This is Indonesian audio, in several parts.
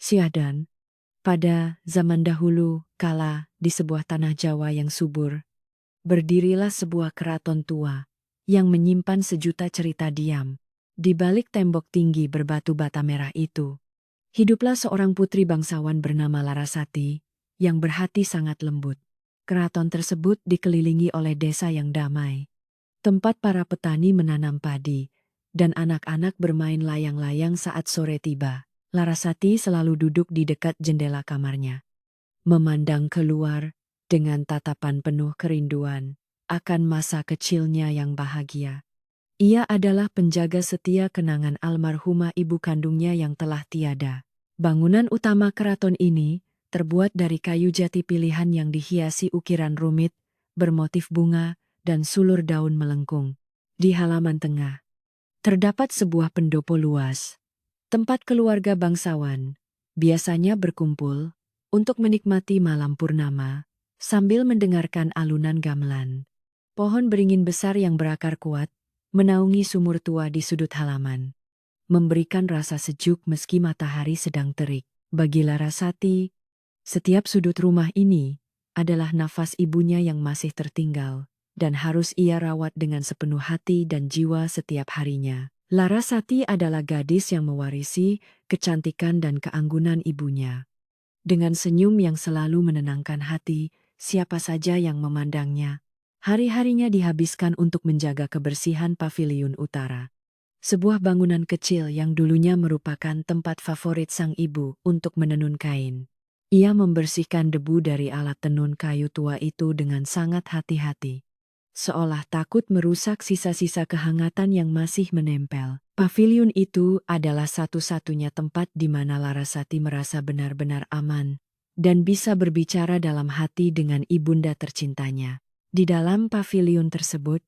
Siadan, pada zaman dahulu, kala di sebuah tanah Jawa yang subur, berdirilah sebuah keraton tua yang menyimpan sejuta cerita diam. Di balik tembok tinggi berbatu bata merah itu, hiduplah seorang putri bangsawan bernama Larasati yang berhati sangat lembut. Keraton tersebut dikelilingi oleh desa yang damai, tempat para petani menanam padi, dan anak-anak bermain layang-layang saat sore tiba. Larasati selalu duduk di dekat jendela kamarnya, memandang keluar dengan tatapan penuh kerinduan akan masa kecilnya yang bahagia. Ia adalah penjaga setia kenangan almarhumah ibu kandungnya yang telah tiada. Bangunan utama keraton ini terbuat dari kayu jati pilihan yang dihiasi ukiran rumit, bermotif bunga, dan sulur daun melengkung. Di halaman tengah, terdapat sebuah pendopo luas, tempat keluarga bangsawan biasanya berkumpul untuk menikmati malam purnama sambil mendengarkan alunan gamelan. Pohon beringin besar yang berakar kuat menaungi sumur tua di sudut halaman, memberikan rasa sejuk meski matahari sedang terik. Bagi Larasati, setiap sudut rumah ini adalah nafas ibunya yang masih tertinggal dan harus ia rawat dengan sepenuh hati dan jiwa setiap harinya. Larasati adalah gadis yang mewarisi kecantikan dan keanggunan ibunya. Dengan senyum yang selalu menenangkan hati siapa saja yang memandangnya, hari-harinya dihabiskan untuk menjaga kebersihan paviliun utara. Sebuah bangunan kecil yang dulunya merupakan tempat favorit sang ibu untuk menenun kain. Ia membersihkan debu dari alat tenun kayu tua itu dengan sangat hati-hati, seolah takut merusak sisa-sisa kehangatan yang masih menempel. Paviliun itu adalah satu-satunya tempat di mana Larasati merasa benar-benar aman dan bisa berbicara dalam hati dengan ibunda tercintanya. Di dalam paviliun tersebut,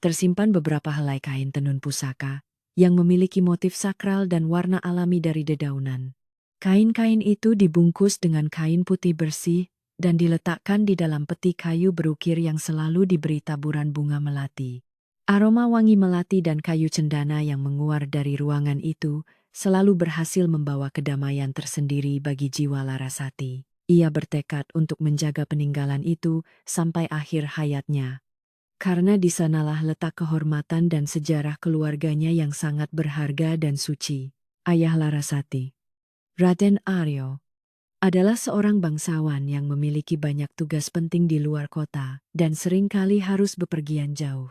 tersimpan beberapa helai kain tenun pusaka yang memiliki motif sakral dan warna alami dari dedaunan. Kain-kain itu dibungkus dengan kain putih bersih dan diletakkan di dalam peti kayu berukir yang selalu diberi taburan bunga melati. Aroma wangi melati dan kayu cendana yang menguar dari ruangan itu selalu berhasil membawa kedamaian tersendiri bagi jiwa Larasati. Ia bertekad untuk menjaga peninggalan itu sampai akhir hayatnya, karena di sanalah letak kehormatan dan sejarah keluarganya yang sangat berharga dan suci. Ayah Larasati, Raden Aryo, adalah seorang bangsawan yang memiliki banyak tugas penting di luar kota dan seringkali harus bepergian jauh.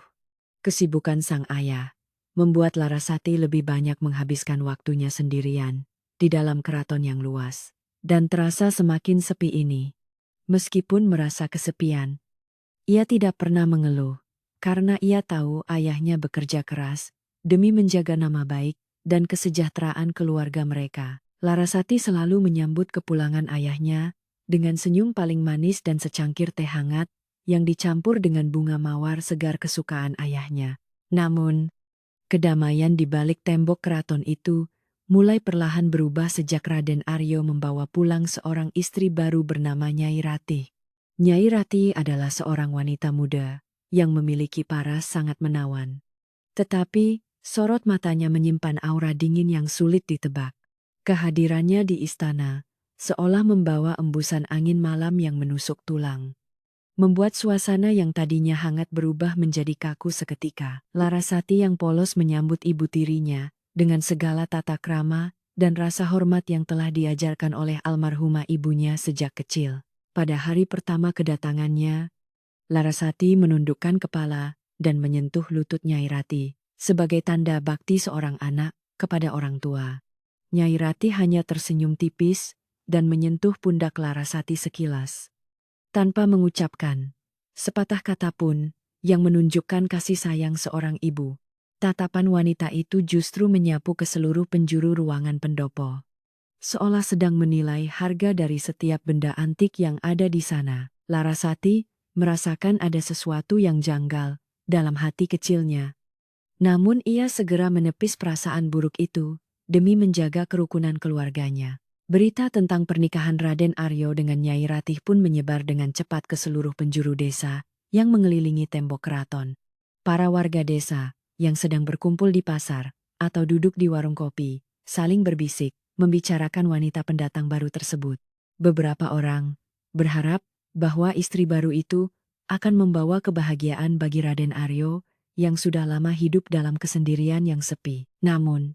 Kesibukan sang ayah membuat Larasati lebih banyak menghabiskan waktunya sendirian di dalam keraton yang luas dan terasa semakin sepi ini. Meskipun merasa kesepian, ia tidak pernah mengeluh karena ia tahu ayahnya bekerja keras demi menjaga nama baik dan kesejahteraan keluarga mereka. Larasati selalu menyambut kepulangan ayahnya dengan senyum paling manis dan secangkir teh hangat yang dicampur dengan bunga mawar segar kesukaan ayahnya. Namun, kedamaian di balik tembok keraton itu mulai perlahan berubah sejak Raden Aryo membawa pulang seorang istri baru bernama Nyai Ratih. Nyai Ratih adalah seorang wanita muda yang memiliki paras sangat menawan. Tetapi, sorot matanya menyimpan aura dingin yang sulit ditebak. Kehadirannya di istana seolah membawa embusan angin malam yang menusuk tulang, membuat suasana yang tadinya hangat berubah menjadi kaku seketika. Larasati yang polos menyambut ibu tirinya dengan segala tata krama dan rasa hormat yang telah diajarkan oleh almarhumah ibunya sejak kecil. Pada hari pertama kedatangannya, Larasati menundukkan kepala dan menyentuh lutut Nyai Ratih sebagai tanda bakti seorang anak kepada orang tua. Nyai Ratih hanya tersenyum tipis dan menyentuh pundak Larasati sekilas, tanpa mengucapkan sepatah kata pun yang menunjukkan kasih sayang seorang ibu. Tatapan wanita itu justru menyapu ke seluruh penjuru ruangan pendopo, seolah sedang menilai harga dari setiap benda antik yang ada di sana. Larasati merasakan ada sesuatu yang janggal dalam hati kecilnya. Namun ia segera menepis perasaan buruk itu demi menjaga kerukunan keluarganya. Berita tentang pernikahan Raden Aryo dengan Nyai Ratih pun menyebar dengan cepat ke seluruh penjuru desa yang mengelilingi tembok keraton. Para warga desa yang sedang berkumpul di pasar atau duduk di warung kopi saling berbisik, membicarakan wanita pendatang baru tersebut. Beberapa orang berharap bahwa istri baru itu akan membawa kebahagiaan bagi Raden Aryo yang sudah lama hidup dalam kesendirian yang sepi. Namun,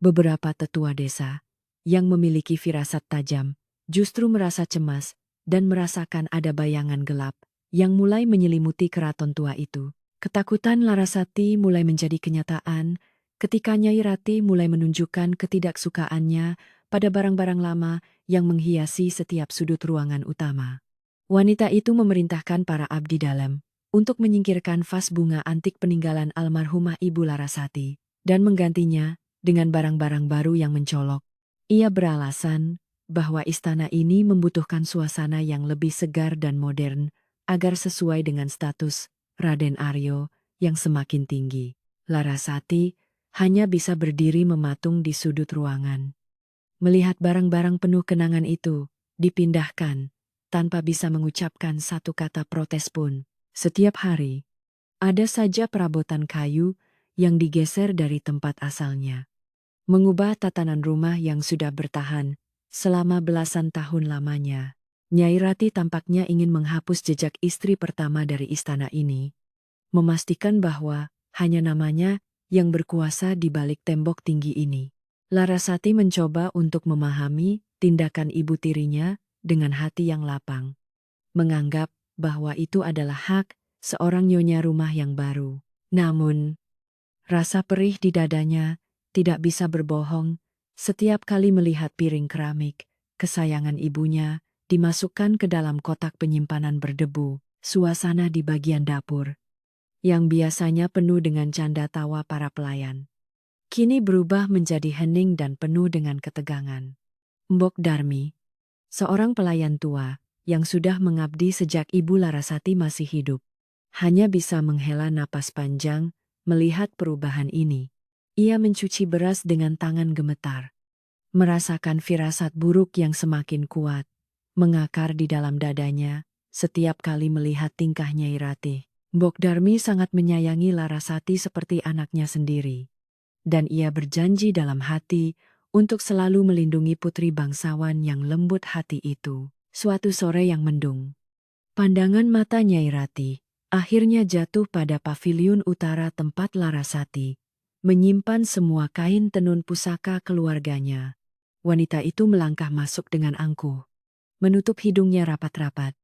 beberapa tetua desa yang memiliki firasat tajam justru merasa cemas dan merasakan ada bayangan gelap yang mulai menyelimuti keraton tua itu. Ketakutan Larasati mulai menjadi kenyataan ketika Nyai Rati mulai menunjukkan ketidaksukaannya pada barang-barang lama yang menghiasi setiap sudut ruangan utama. Wanita itu memerintahkan para abdi dalam untuk menyingkirkan vas bunga antik peninggalan almarhumah Ibu Larasati dan menggantinya dengan barang-barang baru yang mencolok. Ia beralasan bahwa istana ini membutuhkan suasana yang lebih segar dan modern agar sesuai dengan status Raden Aryo yang semakin tinggi. Larasati hanya bisa berdiri mematung di sudut ruangan. Melihat barang-barang penuh kenangan itu dipindahkan tanpa bisa mengucapkan satu kata protes pun. Setiap hari, ada saja perabotan kayu yang digeser dari tempat asalnya. Mengubah tatanan rumah yang sudah bertahan selama belasan tahun lamanya. Nyai Rati tampaknya ingin menghapus jejak istri pertama dari istana ini, memastikan bahwa hanya namanya yang berkuasa di balik tembok tinggi ini. Larasati mencoba untuk memahami tindakan ibu tirinya dengan hati yang lapang, menganggap bahwa itu adalah hak seorang nyonya rumah yang baru. Namun, rasa perih di dadanya tidak bisa berbohong setiap kali melihat piring keramik kesayangan ibunya dimasukkan ke dalam kotak penyimpanan berdebu. Suasana di bagian dapur yang biasanya penuh dengan canda tawa para pelayan kini berubah menjadi hening dan penuh dengan ketegangan. Mbok Darmi, seorang pelayan tua yang sudah mengabdi sejak Ibu Larasati masih hidup, hanya bisa menghela napas panjang melihat perubahan ini. Ia mencuci beras dengan tangan gemetar, merasakan firasat buruk yang semakin kuat mengakar di dalam dadanya setiap kali melihat tingkah Nyai Rati. Mbok Darmi sangat menyayangi Larasati seperti anaknya sendiri, dan ia berjanji dalam hati untuk selalu melindungi putri bangsawan yang lembut hati itu. Suatu sore yang mendung, pandangan mata Nyai Rati akhirnya jatuh pada paviliun utara tempat Larasati menyimpan semua kain tenun pusaka keluarganya. Wanita itu melangkah masuk dengan angkuh, menutup hidungnya rapat-rapat,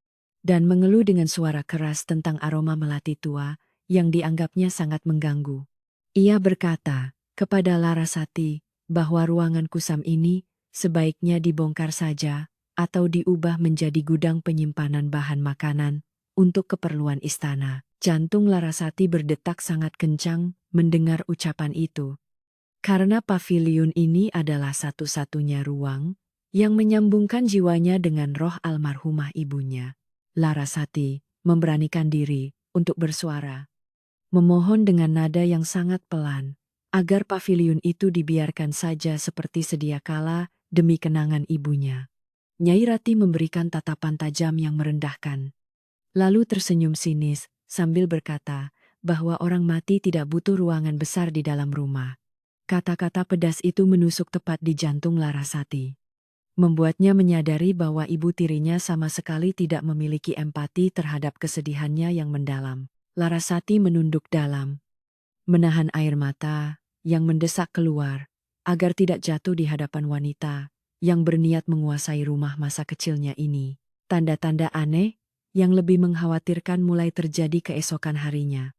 dan mengeluh dengan suara keras tentang aroma melati tua yang dianggapnya sangat mengganggu. Ia berkata kepada Larasati bahwa ruangan kusam ini sebaiknya dibongkar saja atau diubah menjadi gudang penyimpanan bahan makanan untuk keperluan istana. Jantung Larasati berdetak sangat kencang mendengar ucapan itu. Karena paviliun ini adalah satu-satunya ruang yang menyambungkan jiwanya dengan roh almarhumah ibunya. Larasati memberanikan diri untuk bersuara, memohon dengan nada yang sangat pelan, agar paviliun itu dibiarkan saja seperti sedia kala demi kenangan ibunya. Nyai Rati memberikan tatapan tajam yang merendahkan, lalu tersenyum sinis sambil berkata bahwa orang mati tidak butuh ruangan besar di dalam rumah. Kata-kata pedas itu menusuk tepat di jantung Larasati, membuatnya menyadari bahwa ibu tirinya sama sekali tidak memiliki empati terhadap kesedihannya yang mendalam. Larasati menunduk dalam, menahan air mata yang mendesak keluar agar tidak jatuh di hadapan wanita yang berniat menguasai rumah masa kecilnya ini. Tanda-tanda aneh yang lebih mengkhawatirkan mulai terjadi keesokan harinya.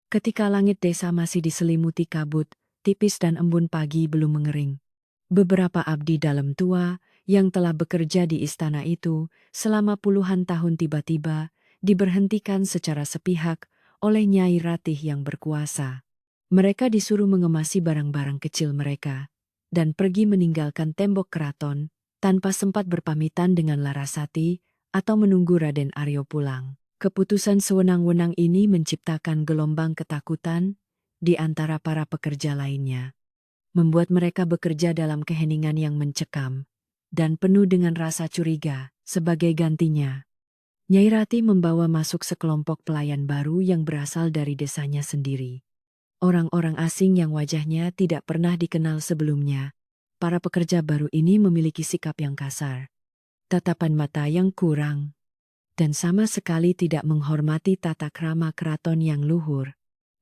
Ketika langit desa masih diselimuti kabut tipis dan embun pagi belum mengering, beberapa abdi dalam tua yang telah bekerja di istana itu selama puluhan tahun tiba-tiba diberhentikan secara sepihak oleh Nyai Ratih yang berkuasa. Mereka disuruh mengemasi barang-barang kecil mereka dan pergi meninggalkan tembok keraton tanpa sempat berpamitan dengan Larasati atau menunggu Raden Aryo pulang. Keputusan sewenang-wenang ini menciptakan gelombang ketakutan di antara para pekerja lainnya, membuat mereka bekerja dalam keheningan yang mencekam dan penuh dengan rasa curiga. Sebagai gantinya, Nyai Rati membawa masuk sekelompok pelayan baru yang berasal dari desanya sendiri. Orang-orang asing yang wajahnya tidak pernah dikenal sebelumnya. para pekerja baru ini memiliki sikap yang kasar, tatapan mata yang kurang, dan sama sekali tidak menghormati tata krama keraton yang luhur.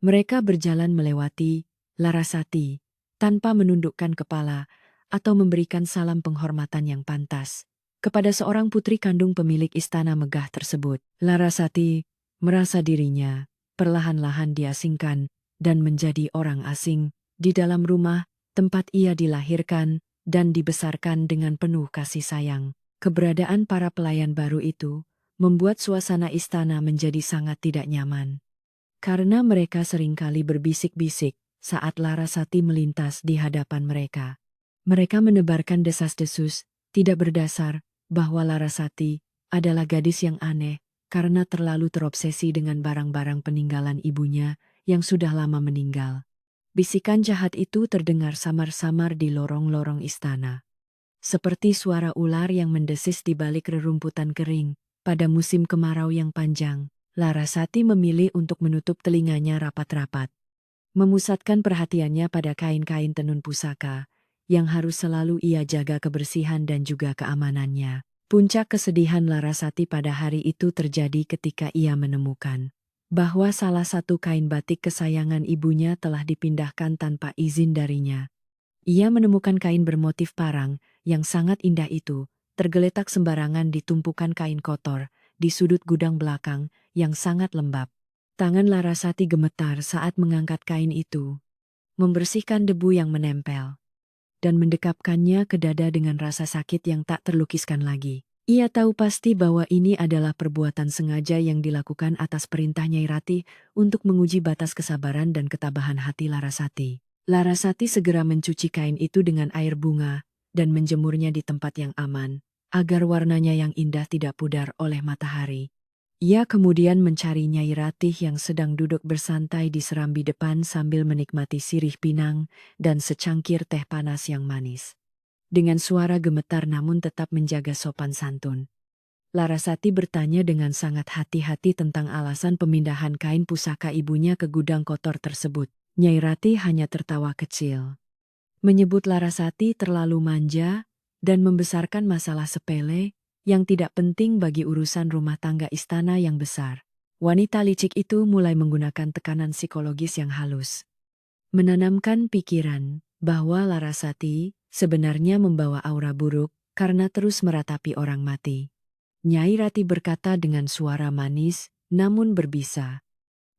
Mereka berjalan melewati Larasati tanpa menundukkan kepala atau memberikan salam penghormatan yang pantas kepada seorang putri kandung pemilik istana megah tersebut. Larasati merasa dirinya perlahan-lahan diasingkan dan menjadi orang asing di dalam rumah tempat ia dilahirkan dan dibesarkan dengan penuh kasih sayang. Keberadaan para pelayan baru itu membuat suasana istana menjadi sangat tidak nyaman. Karena mereka seringkali berbisik-bisik saat Larasati melintas di hadapan mereka. Mereka menebarkan desas-desus tidak berdasar bahwa Larasati adalah gadis yang aneh karena terlalu terobsesi dengan barang-barang peninggalan ibunya yang sudah lama meninggal. Bisikan jahat itu terdengar samar-samar di lorong-lorong istana. Seperti suara ular yang mendesis di balik rerumputan kering pada musim kemarau yang panjang. Larasati memilih untuk menutup telinganya rapat-rapat. Memusatkan perhatiannya pada kain-kain tenun pusaka, yang harus selalu ia jaga kebersihan dan juga keamanannya. Puncak kesedihan Larasati pada hari itu terjadi ketika ia menemukan bahwa salah satu kain batik kesayangan ibunya telah dipindahkan tanpa izin darinya. Ia menemukan kain bermotif parang yang sangat indah itu, tergeletak sembarangan di tumpukan kain kotor, di sudut gudang belakang yang sangat lembab. Tangan Larasati gemetar saat mengangkat kain itu, membersihkan debu yang menempel, dan mendekapkannya ke dada dengan rasa sakit yang tak terlukiskan lagi. Ia tahu pasti bahwa ini adalah perbuatan sengaja yang dilakukan atas perintah Nyai Ratih untuk menguji batas kesabaran dan ketabahan hati Larasati. Larasati segera mencuci kain itu dengan air bunga dan menjemurnya di tempat yang aman, agar warnanya yang indah tidak pudar oleh matahari. Ia kemudian mencari Nyai Ratih yang sedang duduk bersantai di serambi depan sambil menikmati sirih pinang dan secangkir teh panas yang manis. Dengan suara gemetar namun tetap menjaga sopan santun, Larasati bertanya dengan sangat hati-hati tentang alasan pemindahan kain pusaka ibunya ke gudang kotor tersebut. Nyai Ratih hanya tertawa kecil, menyebut Larasati terlalu manja dan membesarkan masalah sepele yang tidak penting bagi urusan rumah tangga istana yang besar. Wanita licik itu mulai menggunakan tekanan psikologis yang halus, menanamkan pikiran bahwa Larasati sebenarnya membawa aura buruk karena terus meratapi orang mati. Nyai Ratih berkata dengan suara manis namun berbisa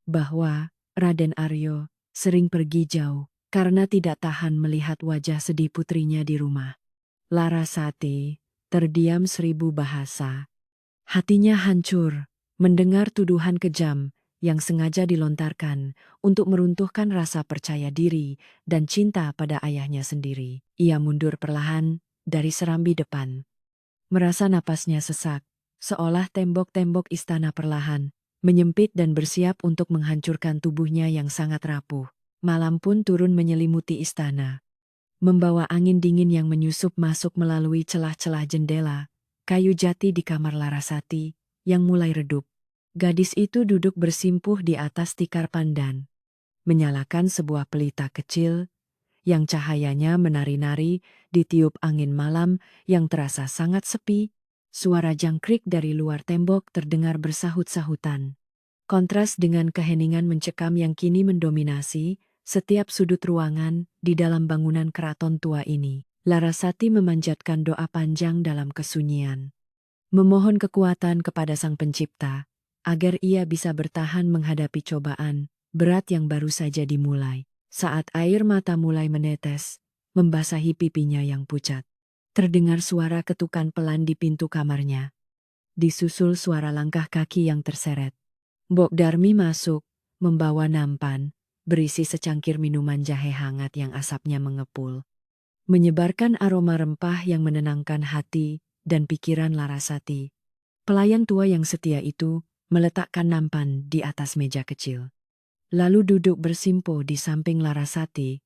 bahwa Raden Aryo sering pergi jauh karena tidak tahan melihat wajah sedih putrinya di rumah. Larasati terdiam 1000 bahasa. Hatinya hancur mendengar tuduhan kejam yang sengaja dilontarkan untuk meruntuhkan rasa percaya diri dan cinta pada ayahnya sendiri. Ia mundur perlahan dari serambi depan. Merasa napasnya sesak, seolah tembok-tembok istana perlahan menyempit dan bersiap untuk menghancurkan tubuhnya yang sangat rapuh. Malam pun turun menyelimuti istana, membawa angin dingin yang menyusup masuk melalui celah-celah jendela kayu jati di kamar Larasati yang mulai redup. Gadis itu duduk bersimpuh di atas tikar pandan, menyalakan sebuah pelita kecil yang cahayanya menari-nari ditiup angin malam yang terasa sangat sepi. Suara jangkrik dari luar tembok terdengar bersahut-sahutan. Kontras dengan keheningan mencekam yang kini mendominasi setiap sudut ruangan di dalam bangunan keraton tua ini. Larasati memanjatkan doa panjang dalam kesunyian, memohon kekuatan kepada Sang Pencipta agar ia bisa bertahan menghadapi cobaan berat yang baru saja dimulai. Saat air mata mulai menetes, membasahi pipinya yang pucat, terdengar suara ketukan pelan di pintu kamarnya. Disusul suara langkah kaki yang terseret. Mbok Darmi masuk, membawa nampan berisi secangkir minuman jahe hangat yang asapnya mengepul, menyebarkan aroma rempah yang menenangkan hati dan pikiran Larasati. Pelayan tua yang setia itu meletakkan nampan di atas meja kecil, lalu duduk bersimpuh di samping Larasati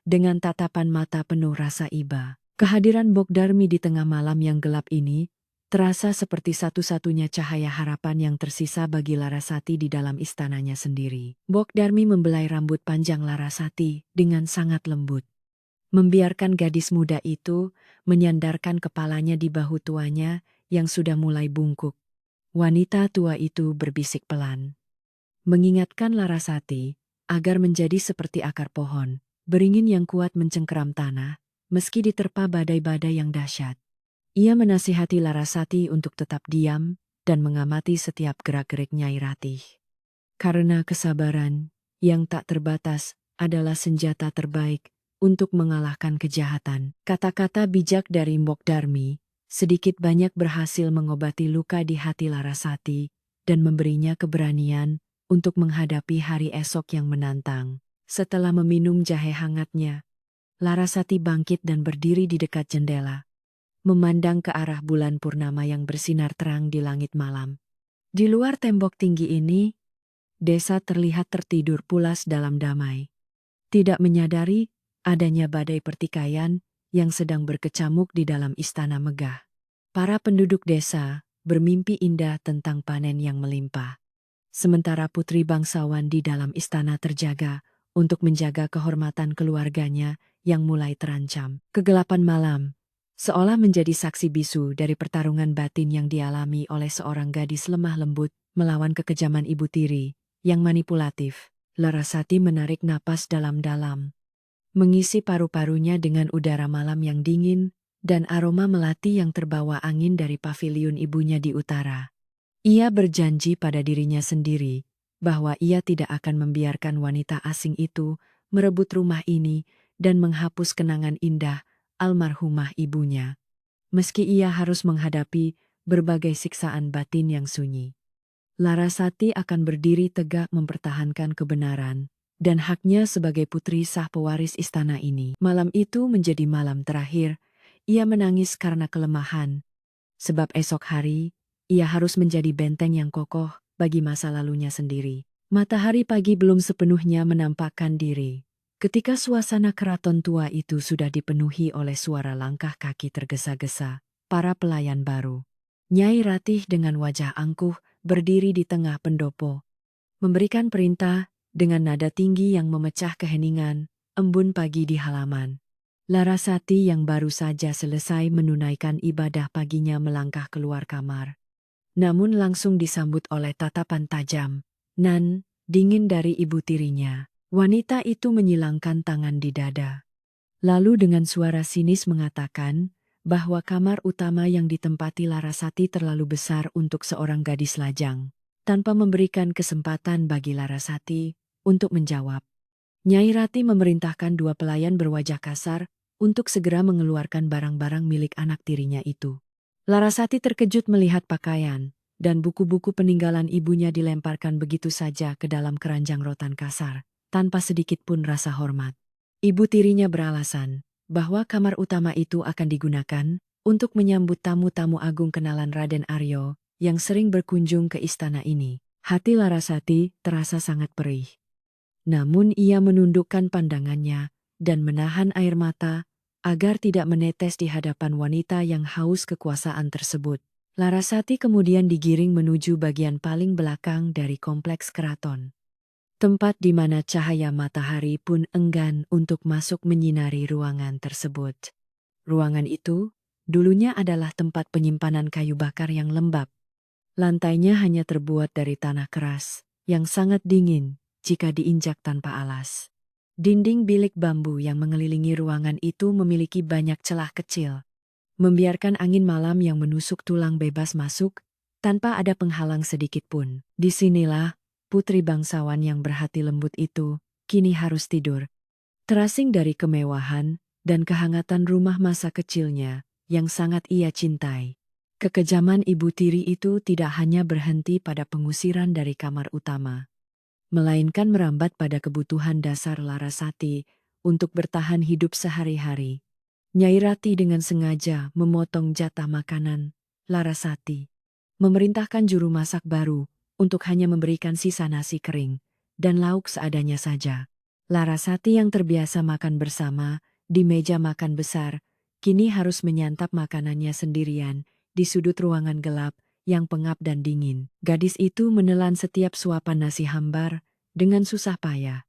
dengan tatapan mata penuh rasa iba. Kehadiran Mbok Darmi di tengah malam yang gelap ini terasa seperti satu-satunya cahaya harapan yang tersisa bagi Larasati di dalam istananya sendiri. Mbok Darmi membelai rambut panjang Larasati dengan sangat lembut. membiarkan gadis muda itu menyandarkan kepalanya di bahu tuanya yang sudah mulai bungkuk. Wanita tua itu berbisik pelan, mengingatkan Larasati agar menjadi seperti akar pohon, beringin yang kuat mencengkeram tanah, meski diterpa badai-badai yang dahsyat. Ia menasihati Larasati untuk tetap diam dan mengamati setiap gerak-gerik Nyai Ratih. Karena kesabaran yang tak terbatas adalah senjata terbaik untuk mengalahkan kejahatan. Kata-kata bijak dari Mbok Darmi sedikit banyak berhasil mengobati luka di hati Larasati dan memberinya keberanian untuk menghadapi hari esok yang menantang. Setelah meminum jahe hangatnya, Larasati bangkit dan berdiri di dekat jendela, memandang ke arah bulan purnama yang bersinar terang di langit malam. Di luar tembok tinggi ini, desa terlihat tertidur pulas dalam damai, tidak menyadari adanya badai pertikaian yang sedang berkecamuk di dalam istana megah. Para penduduk desa bermimpi indah tentang panen yang melimpah. Sementara putri bangsawan di dalam istana terjaga untuk menjaga kehormatan keluarganya yang mulai terancam. Kegelapan malam seolah menjadi saksi bisu dari pertarungan batin yang dialami oleh seorang gadis lemah lembut melawan kekejaman ibu tiri yang manipulatif. Larasati menarik napas dalam-dalam, mengisi paru-parunya dengan udara malam yang dingin dan aroma melati yang terbawa angin dari paviliun ibunya di utara. Ia berjanji pada dirinya sendiri bahwa ia tidak akan membiarkan wanita asing itu merebut rumah ini dan menghapus kenangan indah almarhumah ibunya. Meski ia harus menghadapi berbagai siksaan batin yang sunyi, Larasati akan berdiri tegak mempertahankan kebenaran dan haknya sebagai putri sah pewaris istana ini. Malam itu menjadi malam terakhir. Ia menangis karena kelemahan, sebab esok hari ia harus menjadi benteng yang kokoh bagi masa lalunya sendiri. Matahari pagi belum sepenuhnya menampakkan diri ketika suasana keraton tua itu sudah dipenuhi oleh suara langkah kaki tergesa-gesa para pelayan baru. Nyai Ratih dengan wajah angkuh berdiri di tengah pendopo, memberikan perintah dengan nada tinggi yang memecah keheningan embun pagi di halaman. Larasati yang baru saja selesai menunaikan ibadah paginya melangkah keluar kamar, namun langsung disambut oleh tatapan tajam nan dingin dari ibu tirinya. Wanita itu menyilangkan tangan di dada, lalu dengan suara sinis mengatakan bahwa kamar utama yang ditempati Larasati terlalu besar untuk seorang gadis lajang. Tanpa memberikan kesempatan bagi Larasati untuk menjawab, Nyai Ratih memerintahkan dua pelayan berwajah kasar untuk segera mengeluarkan barang-barang milik anak tirinya itu. Larasati terkejut melihat pakaian dan buku-buku peninggalan ibunya dilemparkan begitu saja ke dalam keranjang rotan kasar, tanpa sedikit pun rasa hormat. Ibu tirinya beralasan bahwa kamar utama itu akan digunakan untuk menyambut tamu-tamu agung kenalan Raden Aryo yang sering berkunjung ke istana ini. Hati Larasati terasa sangat perih. Namun ia menundukkan pandangannya dan menahan air mata agar tidak menetes di hadapan wanita yang haus kekuasaan tersebut. Larasati kemudian digiring menuju bagian paling belakang dari kompleks keraton, tempat di mana cahaya matahari pun enggan untuk masuk menyinari ruangan tersebut. Ruangan itu dulunya adalah tempat penyimpanan kayu bakar yang lembab. Lantainya hanya terbuat dari tanah keras yang sangat dingin jika diinjak tanpa alas. Dinding bilik bambu yang mengelilingi ruangan itu memiliki banyak celah kecil, membiarkan angin malam yang menusuk tulang bebas masuk tanpa ada penghalang sedikit pun. Disinilah putri bangsawan yang berhati lembut itu kini harus tidur, terasing dari kemewahan dan kehangatan rumah masa kecilnya yang sangat ia cintai. Kekejaman ibu tiri itu tidak hanya berhenti pada pengusiran dari kamar utama, melainkan merambat pada kebutuhan dasar Larasati untuk bertahan hidup sehari-hari. Nyai Ratih dengan sengaja memotong jatah makanan Larasati, memerintahkan juru masak baru untuk hanya memberikan sisa nasi kering dan lauk seadanya saja. Larasati yang terbiasa makan bersama di meja makan besar, kini harus menyantap makanannya sendirian di sudut ruangan gelap yang pengap dan dingin. Gadis itu menelan setiap suapan nasi hambar dengan susah payah,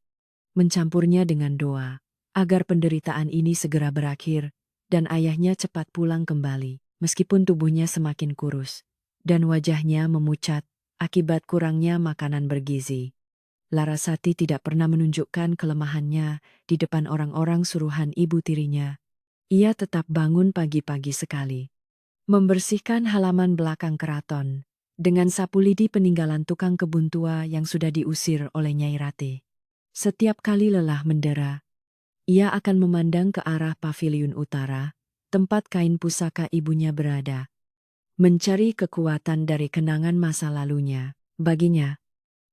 mencampurnya dengan doa agar penderitaan ini segera berakhir, dan ayahnya cepat pulang kembali, meskipun tubuhnya semakin kurus, dan wajahnya memucat akibat kurangnya makanan bergizi. Larasati tidak pernah menunjukkan kelemahannya di depan orang-orang suruhan ibu tirinya. Ia tetap bangun pagi-pagi sekali, membersihkan halaman belakang keraton, dengan sapu lidi peninggalan tukang kebun tua yang sudah diusir oleh Nyai Rati. Setiap kali lelah mendera, ia akan memandang ke arah paviliun utara, tempat kain pusaka ibunya berada, mencari kekuatan dari kenangan masa lalunya. Baginya,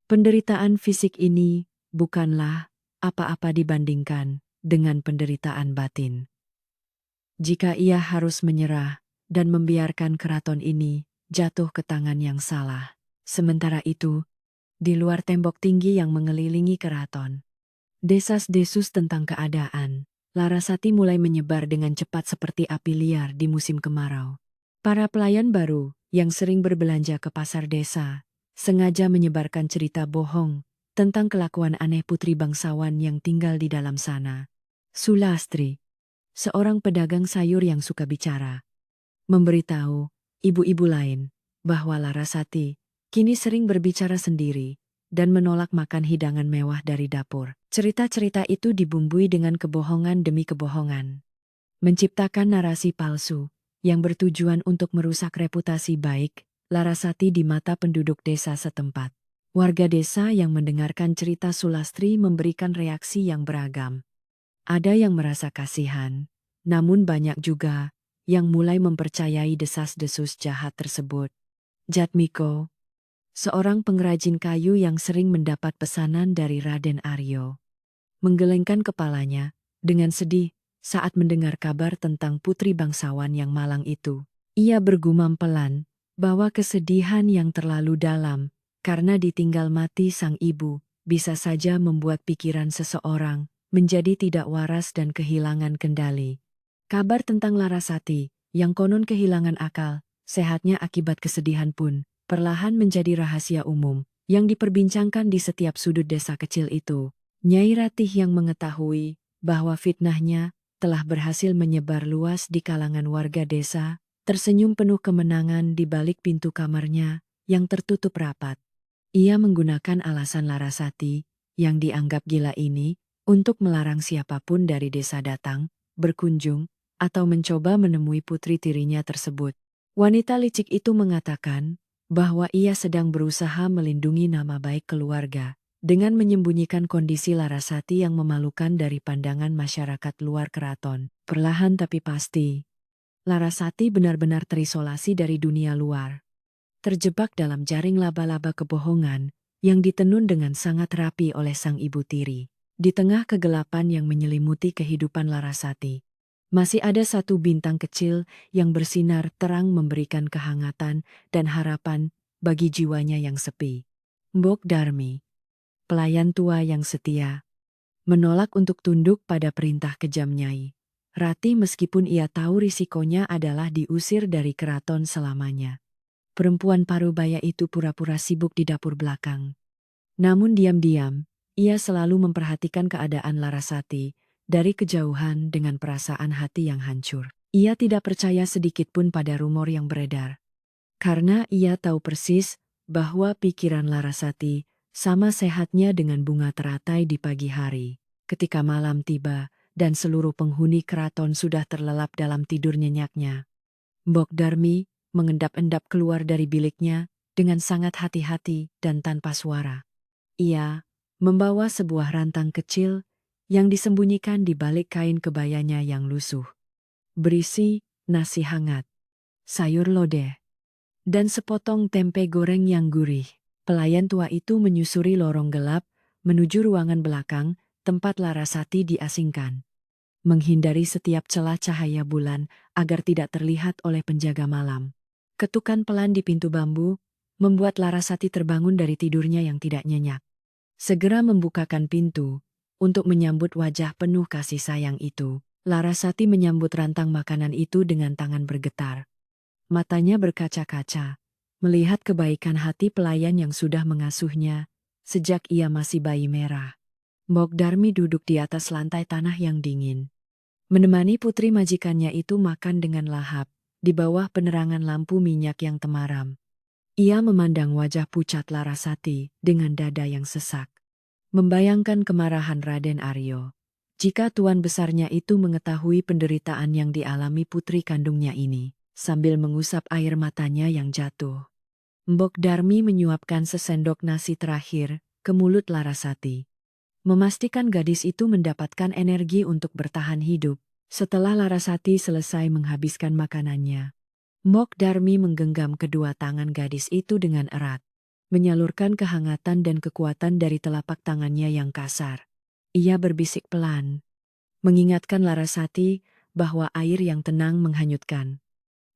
penderitaan fisik ini bukanlah apa-apa dibandingkan dengan penderitaan batin. Jika ia harus menyerah dan membiarkan keraton ini jatuh ke tangan yang salah. Sementara itu, di luar tembok tinggi yang mengelilingi keraton, desas-desus tentang keadaan Larasati mulai menyebar dengan cepat seperti api liar di musim kemarau. Para pelayan baru yang sering berbelanja ke pasar desa sengaja menyebarkan cerita bohong tentang kelakuan aneh putri bangsawan yang tinggal di dalam sana. Sulastri, seorang pedagang sayur yang suka bicara, memberitahu ibu-ibu lain bahwa Larasati kini sering berbicara sendiri dan menolak makan hidangan mewah dari dapur. Cerita-cerita itu dibumbui dengan kebohongan demi kebohongan, menciptakan narasi palsu yang bertujuan untuk merusak reputasi baik Larasati di mata penduduk desa setempat. Warga desa yang mendengarkan cerita Sulastri memberikan reaksi yang beragam. Ada yang merasa kasihan, namun banyak juga yang mulai mempercayai desas-desus jahat tersebut. Jatmiko, seorang pengrajin kayu yang sering mendapat pesanan dari Raden Aryo, menggelengkan kepalanya dengan sedih saat mendengar kabar tentang putri bangsawan yang malang itu. Ia bergumam pelan bahwa kesedihan yang terlalu dalam karena ditinggal mati sang ibu bisa saja membuat pikiran seseorang menjadi tidak waras dan kehilangan kendali. Kabar tentang Larasati yang konon kehilangan akal sehatnya akibat kesedihan pun perlahan menjadi rahasia umum yang diperbincangkan di setiap sudut desa kecil itu. Nyai Ratih yang mengetahui bahwa fitnahnya telah berhasil menyebar luas di kalangan warga desa, tersenyum penuh kemenangan di balik pintu kamarnya yang tertutup rapat. Ia menggunakan alasan Larasati yang dianggap gila ini untuk melarang siapapun dari desa datang, berkunjung, atau mencoba menemui putri tirinya tersebut. Wanita licik itu mengatakan bahwa ia sedang berusaha melindungi nama baik keluarga dengan menyembunyikan kondisi Larasati yang memalukan dari pandangan masyarakat luar keraton. Perlahan tapi pasti, Larasati benar-benar terisolasi dari dunia luar, terjebak dalam jaring laba-laba kebohongan yang ditenun dengan sangat rapi oleh sang ibu tiri. Di tengah kegelapan yang menyelimuti kehidupan Larasati, masih ada satu bintang kecil yang bersinar terang memberikan kehangatan dan harapan bagi jiwanya yang sepi. Mbok Darmi, pelayan tua yang setia, menolak untuk tunduk pada perintah kejam Nyai Rati meskipun ia tahu risikonya adalah diusir dari keraton selamanya. Perempuan parubaya itu pura-pura sibuk di dapur belakang. Namun diam-diam, ia selalu memperhatikan keadaan Larasati dari kejauhan dengan perasaan hati yang hancur. Ia tidak percaya sedikit pun pada rumor yang beredar, karena ia tahu persis bahwa pikiran Larasati sama sehatnya dengan bunga teratai di pagi hari. Ketika malam tiba dan seluruh penghuni keraton sudah terlelap dalam tidur nyenyaknya, Mbok Darmi mengendap-endap keluar dari biliknya dengan sangat hati-hati dan tanpa suara. Ia membawa sebuah rantang kecil yang disembunyikan di balik kain kebayanya yang lusuh, berisi nasi hangat, sayur lodeh, dan sepotong tempe goreng yang gurih. Pelayan tua itu menyusuri lorong gelap menuju ruangan belakang tempat Larasati diasingkan, menghindari setiap celah cahaya bulan agar tidak terlihat oleh penjaga malam. Ketukan pelan di pintu bambu membuat Larasati terbangun dari tidurnya yang tidak nyenyak. Segera membukakan pintu untuk menyambut wajah penuh kasih sayang itu. Larasati menyambut rantang makanan itu dengan tangan bergetar. Matanya berkaca-kaca, melihat kebaikan hati pelayan yang sudah mengasuhnya sejak ia masih bayi merah. Mbok Darmi duduk di atas lantai tanah yang dingin. Menemani putri majikannya itu makan dengan lahap, di bawah penerangan lampu minyak yang temaram. Ia memandang wajah pucat Larasati dengan dada yang sesak. Membayangkan kemarahan Raden Aryo. Jika tuan besarnya itu mengetahui penderitaan yang dialami putri kandungnya ini, sambil mengusap air matanya yang jatuh. Mbok Darmi menyuapkan sesendok nasi terakhir ke mulut Larasati. Memastikan gadis itu mendapatkan energi untuk bertahan hidup. Setelah Larasati selesai menghabiskan makanannya, Mbok Darmi menggenggam kedua tangan gadis itu dengan erat, menyalurkan kehangatan dan kekuatan dari telapak tangannya yang kasar. Ia berbisik pelan, mengingatkan Larasati bahwa air yang tenang menghanyutkan,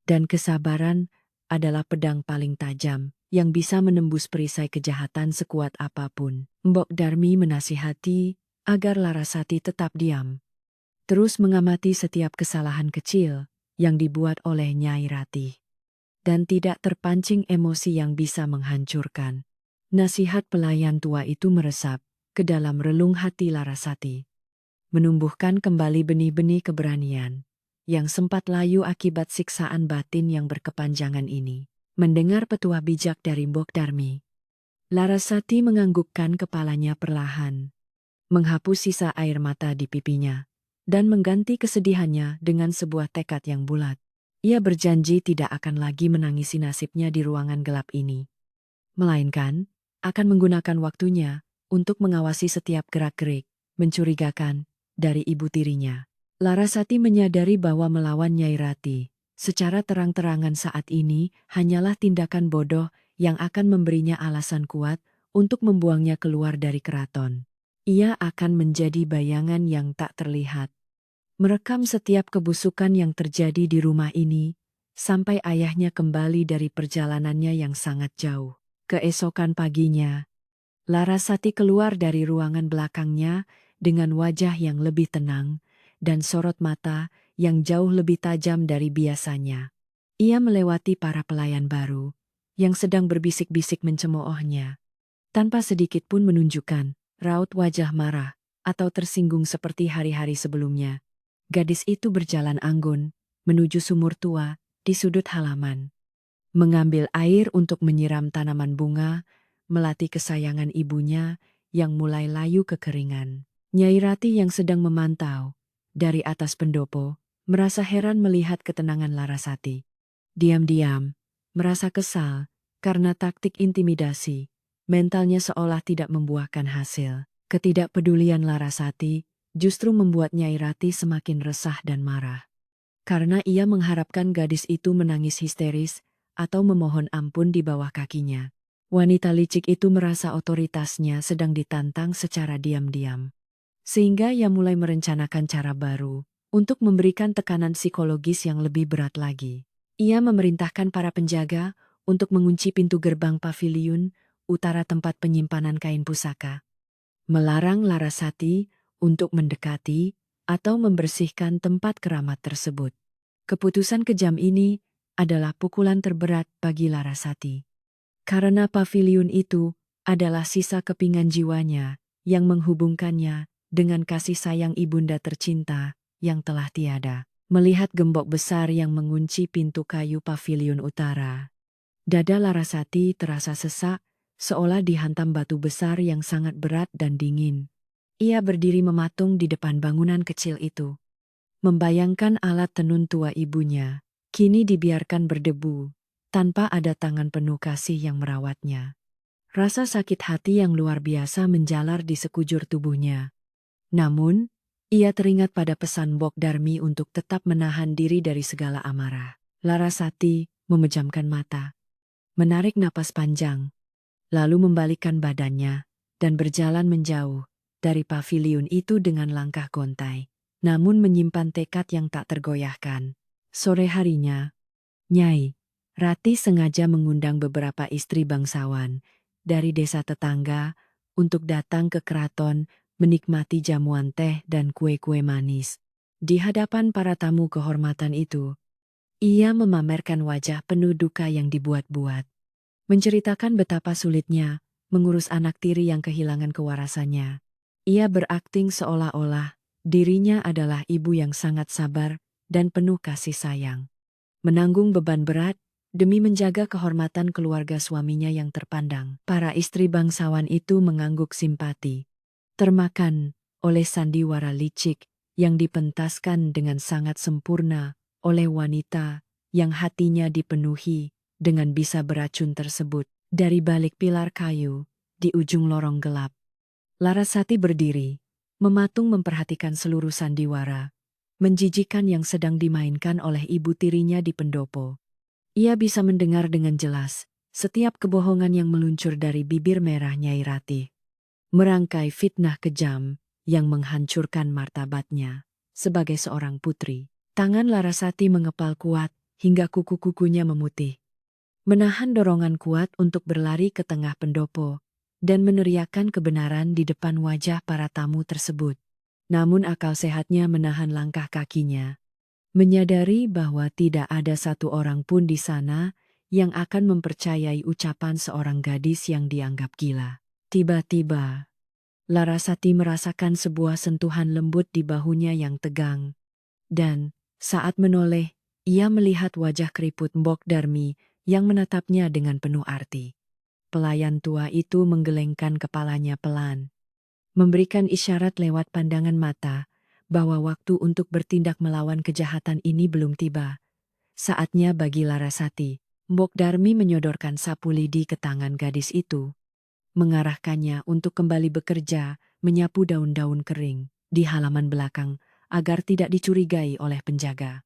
dan kesabaran adalah pedang paling tajam yang bisa menembus perisai kejahatan sekuat apapun. Mbok Darmi menasihati agar Larasati tetap diam, terus mengamati setiap kesalahan kecil yang dibuat oleh Nyai Ratih, dan tidak terpancing emosi yang bisa menghancurkan. Nasihat pelayan tua itu meresap ke dalam relung hati Larasati, menumbuhkan kembali benih-benih keberanian yang sempat layu akibat siksaan batin yang berkepanjangan ini. Mendengar petua bijak dari Mbok Darmi, Larasati menganggukkan kepalanya perlahan, menghapus sisa air mata di pipinya, dan mengganti kesedihannya dengan sebuah tekad yang bulat. Ia berjanji tidak akan lagi menangisi nasibnya di ruangan gelap ini, melainkan akan menggunakan waktunya untuk mengawasi setiap gerak-gerik mencurigakan dari ibu tirinya. Larasati menyadari bahwa melawan Nyai Ratih secara terang-terangan saat ini hanyalah tindakan bodoh yang akan memberinya alasan kuat untuk membuangnya keluar dari keraton. Ia akan menjadi bayangan yang tak terlihat, merekam setiap kebusukan yang terjadi di rumah ini, sampai ayahnya kembali dari perjalanannya yang sangat jauh. Keesokan paginya, Larasati keluar dari ruangan belakangnya dengan wajah yang lebih tenang dan sorot mata yang jauh lebih tajam dari biasanya. Ia melewati para pelayan baru yang sedang berbisik-bisik mencemoohnya, tanpa sedikit pun menunjukkan raut wajah marah atau tersinggung seperti hari-hari sebelumnya. Gadis itu berjalan anggun menuju sumur tua di sudut halaman, mengambil air untuk menyiram tanaman bunga, melati kesayangan ibunya yang mulai layu kekeringan. Nyai Ratih yang sedang memantau dari atas pendopo merasa heran melihat ketenangan Larasati. Diam-diam, merasa kesal karena taktik intimidasi, mentalnya seolah tidak membuahkan hasil. Ketidakpedulian Larasati justru membuat Nyai Ratih semakin resah dan marah. Karena ia mengharapkan gadis itu menangis histeris atau memohon ampun di bawah kakinya. Wanita licik itu merasa otoritasnya sedang ditantang secara diam-diam, sehingga ia mulai merencanakan cara baru untuk memberikan tekanan psikologis yang lebih berat lagi. Ia memerintahkan para penjaga untuk mengunci pintu gerbang paviliun utara tempat penyimpanan kain pusaka, melarang Larasati untuk mendekati atau membersihkan tempat keramat tersebut. Keputusan kejam ini adalah pukulan terberat bagi Larasati, karena paviliun itu adalah sisa kepingan jiwanya yang menghubungkannya dengan kasih sayang ibunda tercinta yang telah tiada. Melihat gembok besar yang mengunci pintu kayu paviliun utara, dada Larasati terasa sesak, seolah dihantam batu besar yang sangat berat dan dingin. Ia berdiri mematung di depan bangunan kecil itu, membayangkan alat tenun tua ibunya kini dibiarkan berdebu, tanpa ada tangan penuh kasih yang merawatnya. Rasa sakit hati yang luar biasa menjalar di sekujur tubuhnya. Namun, ia teringat pada pesan Mbok Darmi untuk tetap menahan diri dari segala amarah. Larasati memejamkan mata, menarik napas panjang, lalu membalikkan badannya, dan berjalan menjauh dari paviliun itu dengan langkah gontai, namun menyimpan tekad yang tak tergoyahkan. Sore harinya, Nyai Ratih sengaja mengundang beberapa istri bangsawan dari desa tetangga untuk datang ke keraton menikmati jamuan teh dan kue-kue manis. Di hadapan para tamu kehormatan itu, ia memamerkan wajah penuh duka yang dibuat-buat, menceritakan betapa sulitnya mengurus anak tiri yang kehilangan kewarasannya, Ia berakting seolah-olah dirinya adalah ibu yang sangat sabar dan penuh kasih sayang. Menanggung beban berat demi menjaga kehormatan keluarga suaminya yang terpandang. Para istri bangsawan itu mengangguk simpati, termakan oleh sandiwara licik yang dipentaskan dengan sangat sempurna oleh wanita yang hatinya dipenuhi dengan bisa beracun tersebut. Dari balik pilar kayu, di ujung lorong gelap, Larasati berdiri, mematung memperhatikan seluruh sandiwara menjijikan yang sedang dimainkan oleh ibu tirinya di pendopo. Ia bisa mendengar dengan jelas setiap kebohongan yang meluncur dari bibir merah Nyai Ratih. Merangkai fitnah kejam yang menghancurkan martabatnya sebagai seorang putri. Tangan Larasati mengepal kuat hingga kuku-kukunya memutih. Menahan dorongan kuat untuk berlari ke tengah pendopo dan meneriakkan kebenaran di depan wajah para tamu tersebut. Namun akal sehatnya menahan langkah kakinya. Menyadari bahwa tidak ada satu orang pun di sana yang akan mempercayai ucapan seorang gadis yang dianggap gila. Tiba-tiba, Larasati merasakan sebuah sentuhan lembut di bahunya yang tegang. Dan, saat menoleh, ia melihat wajah keriput Mbok Darmi yang menatapnya dengan penuh arti. Pelayan tua itu menggelengkan kepalanya pelan, memberikan isyarat lewat pandangan mata bahwa waktu untuk bertindak melawan kejahatan ini belum tiba. Saatnya bagi Larasati. Mbok Darmi menyodorkan sapu lidi ke tangan gadis itu, mengarahkannya untuk kembali bekerja, menyapu daun-daun kering di halaman belakang agar tidak dicurigai oleh penjaga.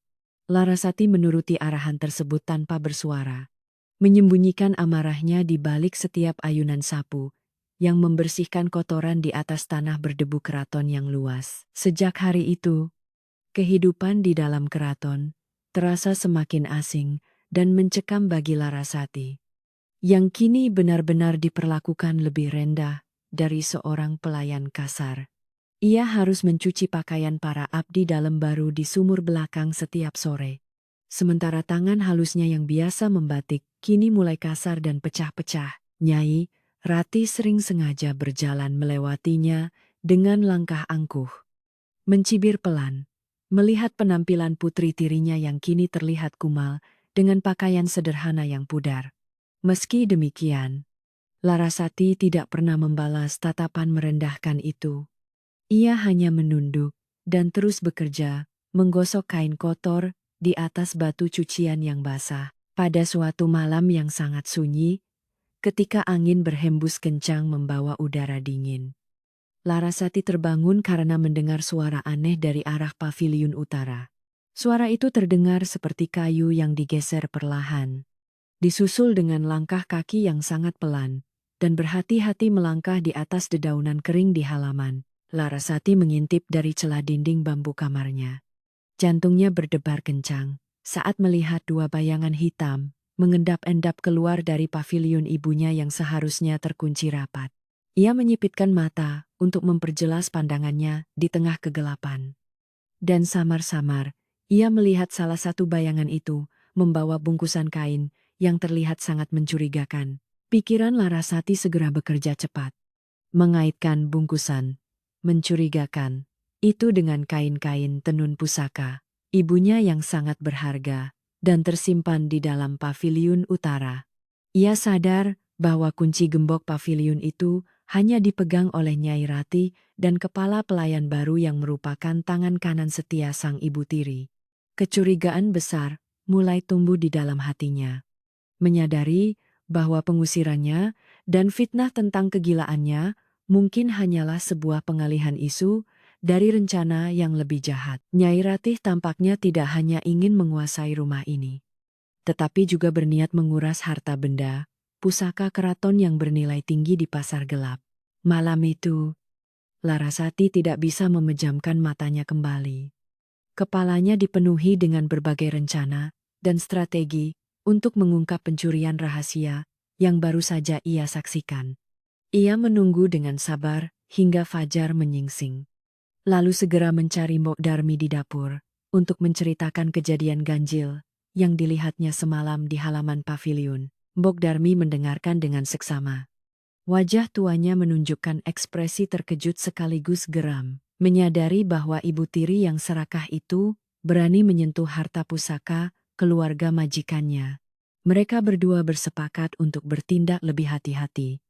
Larasati menuruti arahan tersebut tanpa bersuara, menyembunyikan amarahnya di balik setiap ayunan sapu yang membersihkan kotoran di atas tanah berdebu keraton yang luas. Sejak hari itu, kehidupan di dalam keraton terasa semakin asing dan mencekam bagi Larasati, yang kini benar-benar diperlakukan lebih rendah dari seorang pelayan kasar. Ia harus mencuci pakaian para abdi dalam baru di sumur belakang setiap sore. Sementara tangan halusnya yang biasa membatik kini mulai kasar dan pecah-pecah. Nyai Ratih sering sengaja berjalan melewatinya dengan langkah angkuh. Mencibir pelan, melihat penampilan putri tirinya yang kini terlihat kumal dengan pakaian sederhana yang pudar. Meski demikian, Larasati tidak pernah membalas tatapan merendahkan itu. Ia hanya menunduk dan terus bekerja, menggosok kain kotor di atas batu cucian yang basah. Pada suatu malam yang sangat sunyi, ketika angin berhembus kencang membawa udara dingin, Larasati terbangun karena mendengar suara aneh dari arah paviliun utara. Suara itu terdengar seperti kayu yang digeser perlahan, disusul dengan langkah kaki yang sangat pelan, dan berhati-hati melangkah di atas dedaunan kering di halaman. Larasati mengintip dari celah dinding bambu kamarnya. Jantungnya berdebar kencang saat melihat dua bayangan hitam mengendap-endap keluar dari paviliun ibunya yang seharusnya terkunci rapat. Ia menyipitkan mata untuk memperjelas pandangannya di tengah kegelapan. Dan samar-samar, ia melihat salah satu bayangan itu membawa bungkusan kain yang terlihat sangat mencurigakan. Pikiran Larasati segera bekerja cepat, mengaitkan bungkusan mencurigakan itu dengan kain-kain tenun pusaka ibunya yang sangat berharga dan tersimpan di dalam paviliun utara. Ia sadar bahwa kunci gembok paviliun itu hanya dipegang oleh Nyai Ratih dan kepala pelayan baru yang merupakan tangan kanan setia sang ibu tiri. Kecurigaan besar mulai tumbuh di dalam hatinya. Menyadari bahwa pengusirannya dan fitnah tentang kegilaannya mungkin hanyalah sebuah pengalihan isu dari rencana yang lebih jahat. Nyai Ratih tampaknya tidak hanya ingin menguasai rumah ini, tetapi juga berniat menguras harta benda, pusaka keraton yang bernilai tinggi di pasar gelap. Malam itu, Larasati tidak bisa memejamkan matanya kembali. Kepalanya dipenuhi dengan berbagai rencana dan strategi untuk mengungkap pencurian rahasia yang baru saja ia saksikan. Ia menunggu dengan sabar hingga fajar menyingsing. Lalu segera mencari Mbok Darmi di dapur untuk menceritakan kejadian ganjil yang dilihatnya semalam di halaman paviliun. Mbok Darmi mendengarkan dengan seksama. Wajah tuanya menunjukkan ekspresi terkejut sekaligus geram, menyadari bahwa ibu tiri yang serakah itu berani menyentuh harta pusaka keluarga majikannya. Mereka berdua bersepakat untuk bertindak lebih hati-hati.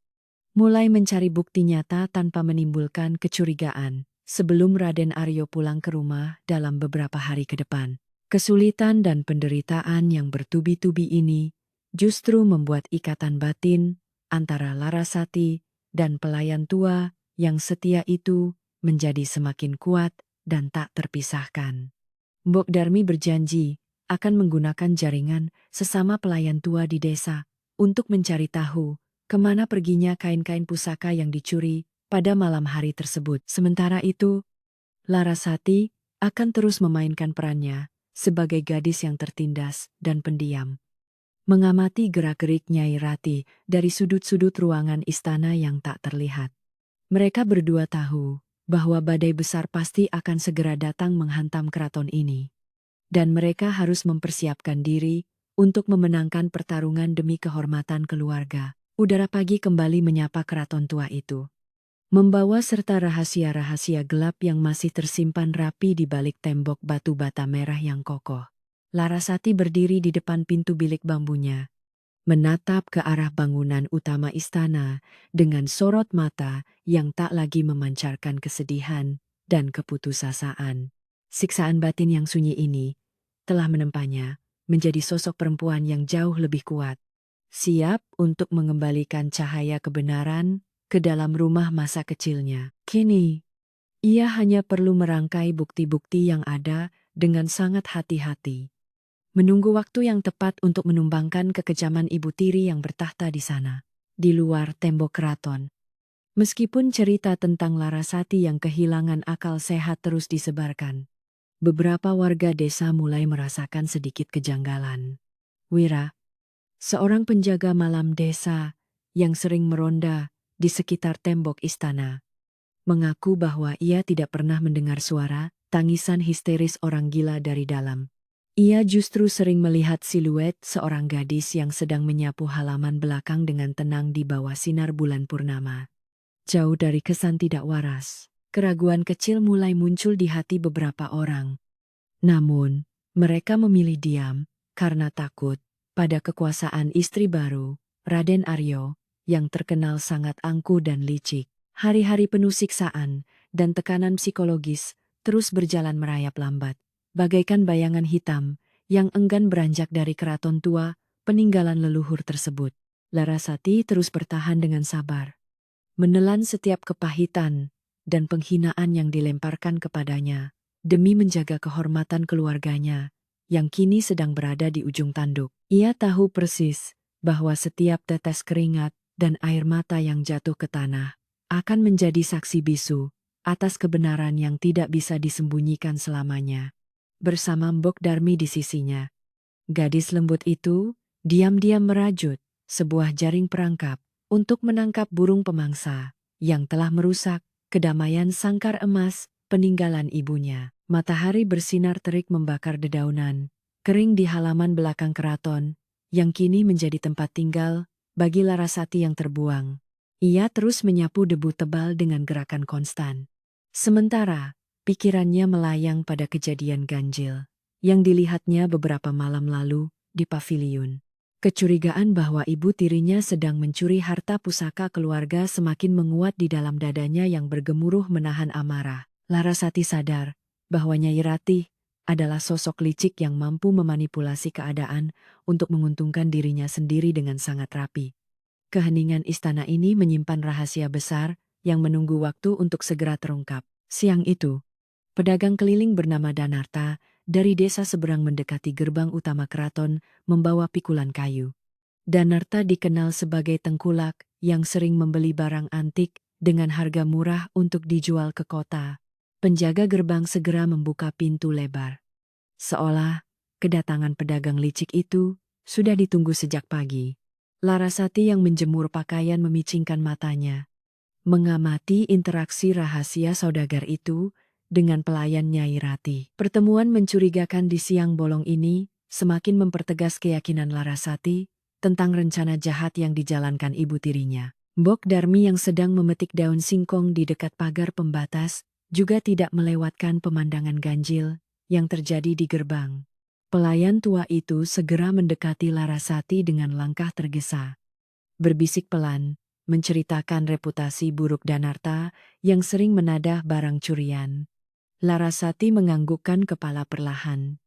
Mulai mencari bukti nyata tanpa menimbulkan kecurigaan sebelum Raden Aryo pulang ke rumah dalam beberapa hari ke depan. Kesulitan dan penderitaan yang bertubi-tubi ini justru membuat ikatan batin antara Larasati dan pelayan tua yang setia itu menjadi semakin kuat dan tak terpisahkan. Mbok Darmi berjanji akan menggunakan jaringan sesama pelayan tua di desa untuk mencari tahu kemana perginya kain-kain pusaka yang dicuri pada malam hari tersebut. Sementara itu, Larasati akan terus memainkan perannya sebagai gadis yang tertindas dan pendiam, mengamati gerak-gerik Nyai Rati dari sudut-sudut ruangan istana yang tak terlihat. Mereka berdua tahu bahwa badai besar pasti akan segera datang menghantam keraton ini. Dan mereka harus mempersiapkan diri untuk memenangkan pertarungan demi kehormatan keluarga. Udara pagi kembali menyapa keraton tua itu, membawa serta rahasia-rahasia gelap yang masih tersimpan rapi di balik tembok batu bata merah yang kokoh. Larasati berdiri di depan pintu bilik bambunya, menatap ke arah bangunan utama istana dengan sorot mata yang tak lagi memancarkan kesedihan dan keputusasaan. Siksaan batin yang sunyi ini telah menempanya menjadi sosok perempuan yang jauh lebih kuat, siap untuk mengembalikan cahaya kebenaran ke dalam rumah masa kecilnya. Kini, ia hanya perlu merangkai bukti-bukti yang ada dengan sangat hati-hati, menunggu waktu yang tepat untuk menumbangkan kekejaman ibu tiri yang bertahta di sana, di luar tembok keraton. Meskipun cerita tentang Larasati yang kehilangan akal sehat terus disebarkan, beberapa warga desa mulai merasakan sedikit kejanggalan. Wira, seorang penjaga malam desa yang sering meronda di sekitar tembok istana, mengaku bahwa ia tidak pernah mendengar suara tangisan histeris orang gila dari dalam. Ia justru sering melihat siluet seorang gadis yang sedang menyapu halaman belakang dengan tenang di bawah sinar bulan purnama. Jauh dari kesan tidak waras, keraguan kecil mulai muncul di hati beberapa orang. Namun, mereka memilih diam karena takut pada kekuasaan istri baru, Raden Aryo, yang terkenal sangat angkuh dan licik. Hari-hari penuh siksaan dan tekanan psikologis terus berjalan merayap lambat, bagaikan bayangan hitam yang enggan beranjak dari keraton tua peninggalan leluhur tersebut. Larasati terus bertahan dengan sabar, menelan setiap kepahitan dan penghinaan yang dilemparkan kepadanya demi menjaga kehormatan keluarganya yang kini sedang berada di ujung tanduk. Ia tahu persis bahwa setiap tetes keringat dan air mata yang jatuh ke tanah akan menjadi saksi bisu atas kebenaran yang tidak bisa disembunyikan selamanya. Bersama Mbok Darmi di sisinya, gadis lembut itu diam-diam merajut sebuah jaring perangkap untuk menangkap burung pemangsa yang telah merusak kedamaian sangkar emas peninggalan ibunya. Matahari bersinar terik membakar dedaunan kering di halaman belakang keraton yang kini menjadi tempat tinggal bagi Larasati yang terbuang. Ia terus menyapu debu tebal dengan gerakan konstan. Sementara, pikirannya melayang pada kejadian ganjil yang dilihatnya beberapa malam lalu di paviliun. Kecurigaan bahwa ibu tirinya sedang mencuri harta pusaka keluarga semakin menguat di dalam dadanya yang bergemuruh menahan amarah. Larasati sadar bahwa Nyai Ratih adalah sosok licik yang mampu memanipulasi keadaan untuk menguntungkan dirinya sendiri dengan sangat rapi. Keheningan istana ini menyimpan rahasia besar yang menunggu waktu untuk segera terungkap. Siang itu, pedagang keliling bernama Danarta dari desa seberang mendekati gerbang utama keraton membawa pikulan kayu. Danarta dikenal sebagai tengkulak yang sering membeli barang antik dengan harga murah untuk dijual ke kota. Penjaga gerbang segera membuka pintu lebar, seolah kedatangan pedagang licik itu sudah ditunggu sejak pagi. Larasati yang menjemur pakaian memicingkan matanya, mengamati interaksi rahasia saudagar itu dengan pelayan Nyai Ratih. Pertemuan mencurigakan di siang bolong ini semakin mempertegas keyakinan Larasati tentang rencana jahat yang dijalankan ibu tirinya. Mbok Darmi yang sedang memetik daun singkong di dekat pagar pembatas juga tidak melewatkan pemandangan ganjil yang terjadi di gerbang. Pelayan tua itu segera mendekati Larasati dengan langkah tergesa. Berbisik pelan, menceritakan reputasi buruk Danarta yang sering menadah barang curian. Larasati menganggukkan kepala perlahan,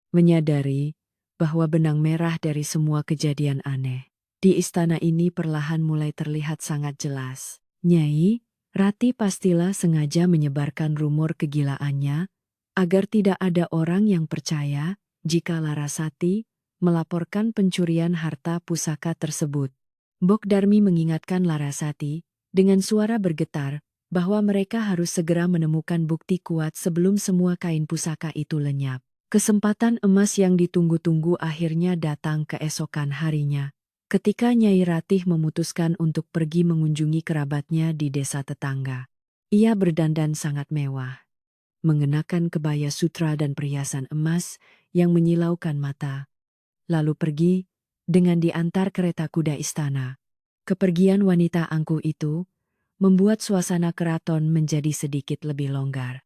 menyadari bahwa benang merah dari semua kejadian aneh di istana ini perlahan mulai terlihat sangat jelas. Nyai, Rati pastilah sengaja menyebarkan rumor kegilaannya agar tidak ada orang yang percaya jika Larasati melaporkan pencurian harta pusaka tersebut. Mbok Darmi mengingatkan Larasati dengan suara bergetar bahwa mereka harus segera menemukan bukti kuat sebelum semua kain pusaka itu lenyap. Kesempatan emas yang ditunggu-tunggu akhirnya datang keesokan harinya, ketika Nyai Ratih memutuskan untuk pergi mengunjungi kerabatnya di desa tetangga. Ia berdandan sangat mewah, mengenakan kebaya sutra dan perhiasan emas yang menyilaukan mata, lalu pergi dengan diantar kereta kuda istana. Kepergian wanita angkuh itu membuat suasana keraton menjadi sedikit lebih longgar.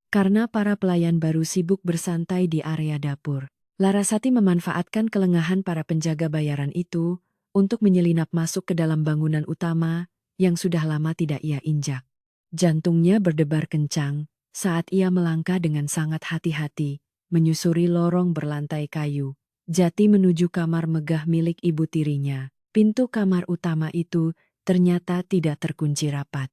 Karena para pelayan baru sibuk bersantai di area dapur, Larasati memanfaatkan kelengahan para penjaga bayaran itu untuk menyelinap masuk ke dalam bangunan utama yang sudah lama tidak ia injak. Jantungnya berdebar kencang saat ia melangkah dengan sangat hati-hati, menyusuri lorong berlantai kayu, jati menuju kamar megah milik ibu tirinya. Pintu kamar utama itu ternyata tidak terkunci rapat.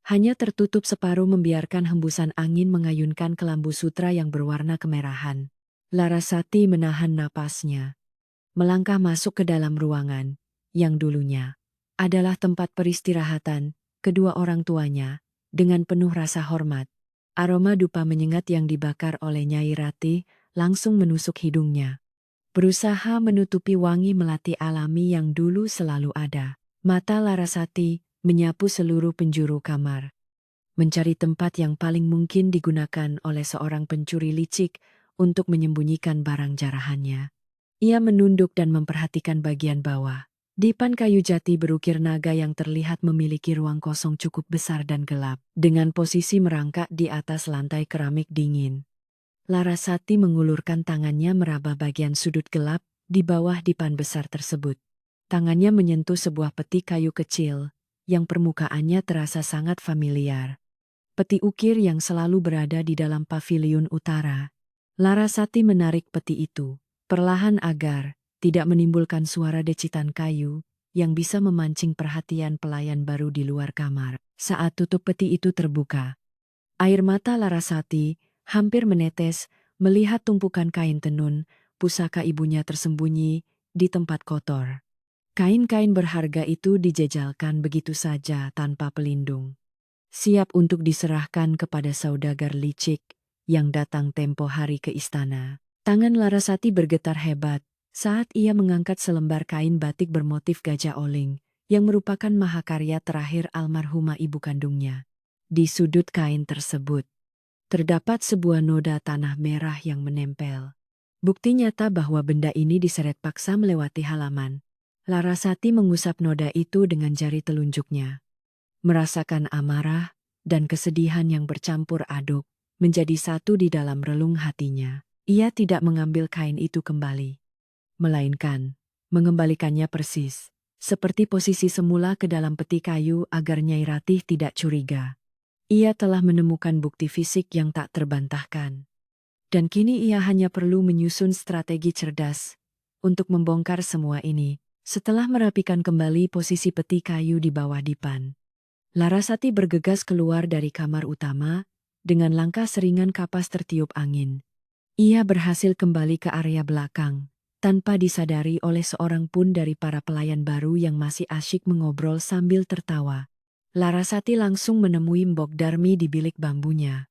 Hanya tertutup separuh membiarkan hembusan angin mengayunkan kelambu sutra yang berwarna kemerahan. Larasati menahan napasnya, melangkah masuk ke dalam ruangan, yang dulunya adalah tempat peristirahatan kedua orang tuanya, dengan penuh rasa hormat. Aroma dupa menyengat yang dibakar oleh Nyai Ratih langsung menusuk hidungnya. Berusaha menutupi wangi melati alami yang dulu selalu ada. Mata Larasati menyapu seluruh penjuru kamar, mencari tempat yang paling mungkin digunakan oleh seorang pencuri licik untuk menyembunyikan barang jarahannya. Ia menunduk dan memperhatikan bagian bawah. Dipan kayu jati berukir naga yang terlihat memiliki ruang kosong cukup besar dan gelap, dengan posisi merangkak di atas lantai keramik dingin. Larasati mengulurkan tangannya meraba bagian sudut gelap di bawah dipan besar tersebut. Tangannya menyentuh sebuah peti kayu kecil yang permukaannya terasa sangat familiar. Peti ukir yang selalu berada di dalam paviliun utara. Larasati menarik peti itu perlahan agar tidak menimbulkan suara decitan kayu yang bisa memancing perhatian pelayan baru di luar kamar. Saat tutup peti itu terbuka, air mata Larasati hampir menetes melihat tumpukan kain tenun pusaka ibunya tersembunyi di tempat kotor. Kain-kain berharga itu dijejalkan begitu saja tanpa pelindung, siap untuk diserahkan kepada saudagar licik yang datang tempo hari ke istana. Tangan Larasati bergetar hebat saat ia mengangkat selembar kain batik bermotif gajah oling yang merupakan mahakarya terakhir almarhumah ibu kandungnya. Di sudut kain tersebut terdapat sebuah noda tanah merah yang menempel. Bukti nyata bahwa benda ini diseret paksa melewati halaman. Larasati mengusap noda itu dengan jari telunjuknya, merasakan amarah dan kesedihan yang bercampur aduk menjadi satu di dalam relung hatinya. Ia tidak mengambil kain itu kembali, melainkan mengembalikannya persis seperti posisi semula ke dalam peti kayu agar Nyai Ratih tidak curiga. Ia telah menemukan bukti fisik yang tak terbantahkan. Dan kini ia hanya perlu menyusun strategi cerdas untuk membongkar semua ini. Setelah merapikan kembali posisi peti kayu di bawah dipan, Larasati bergegas keluar dari kamar utama dengan langkah seringan kapas tertiup angin. Ia berhasil kembali ke area belakang, tanpa disadari oleh seorang pun dari para pelayan baru yang masih asyik mengobrol sambil tertawa. Larasati langsung menemui Mbok Darmi di bilik bambunya,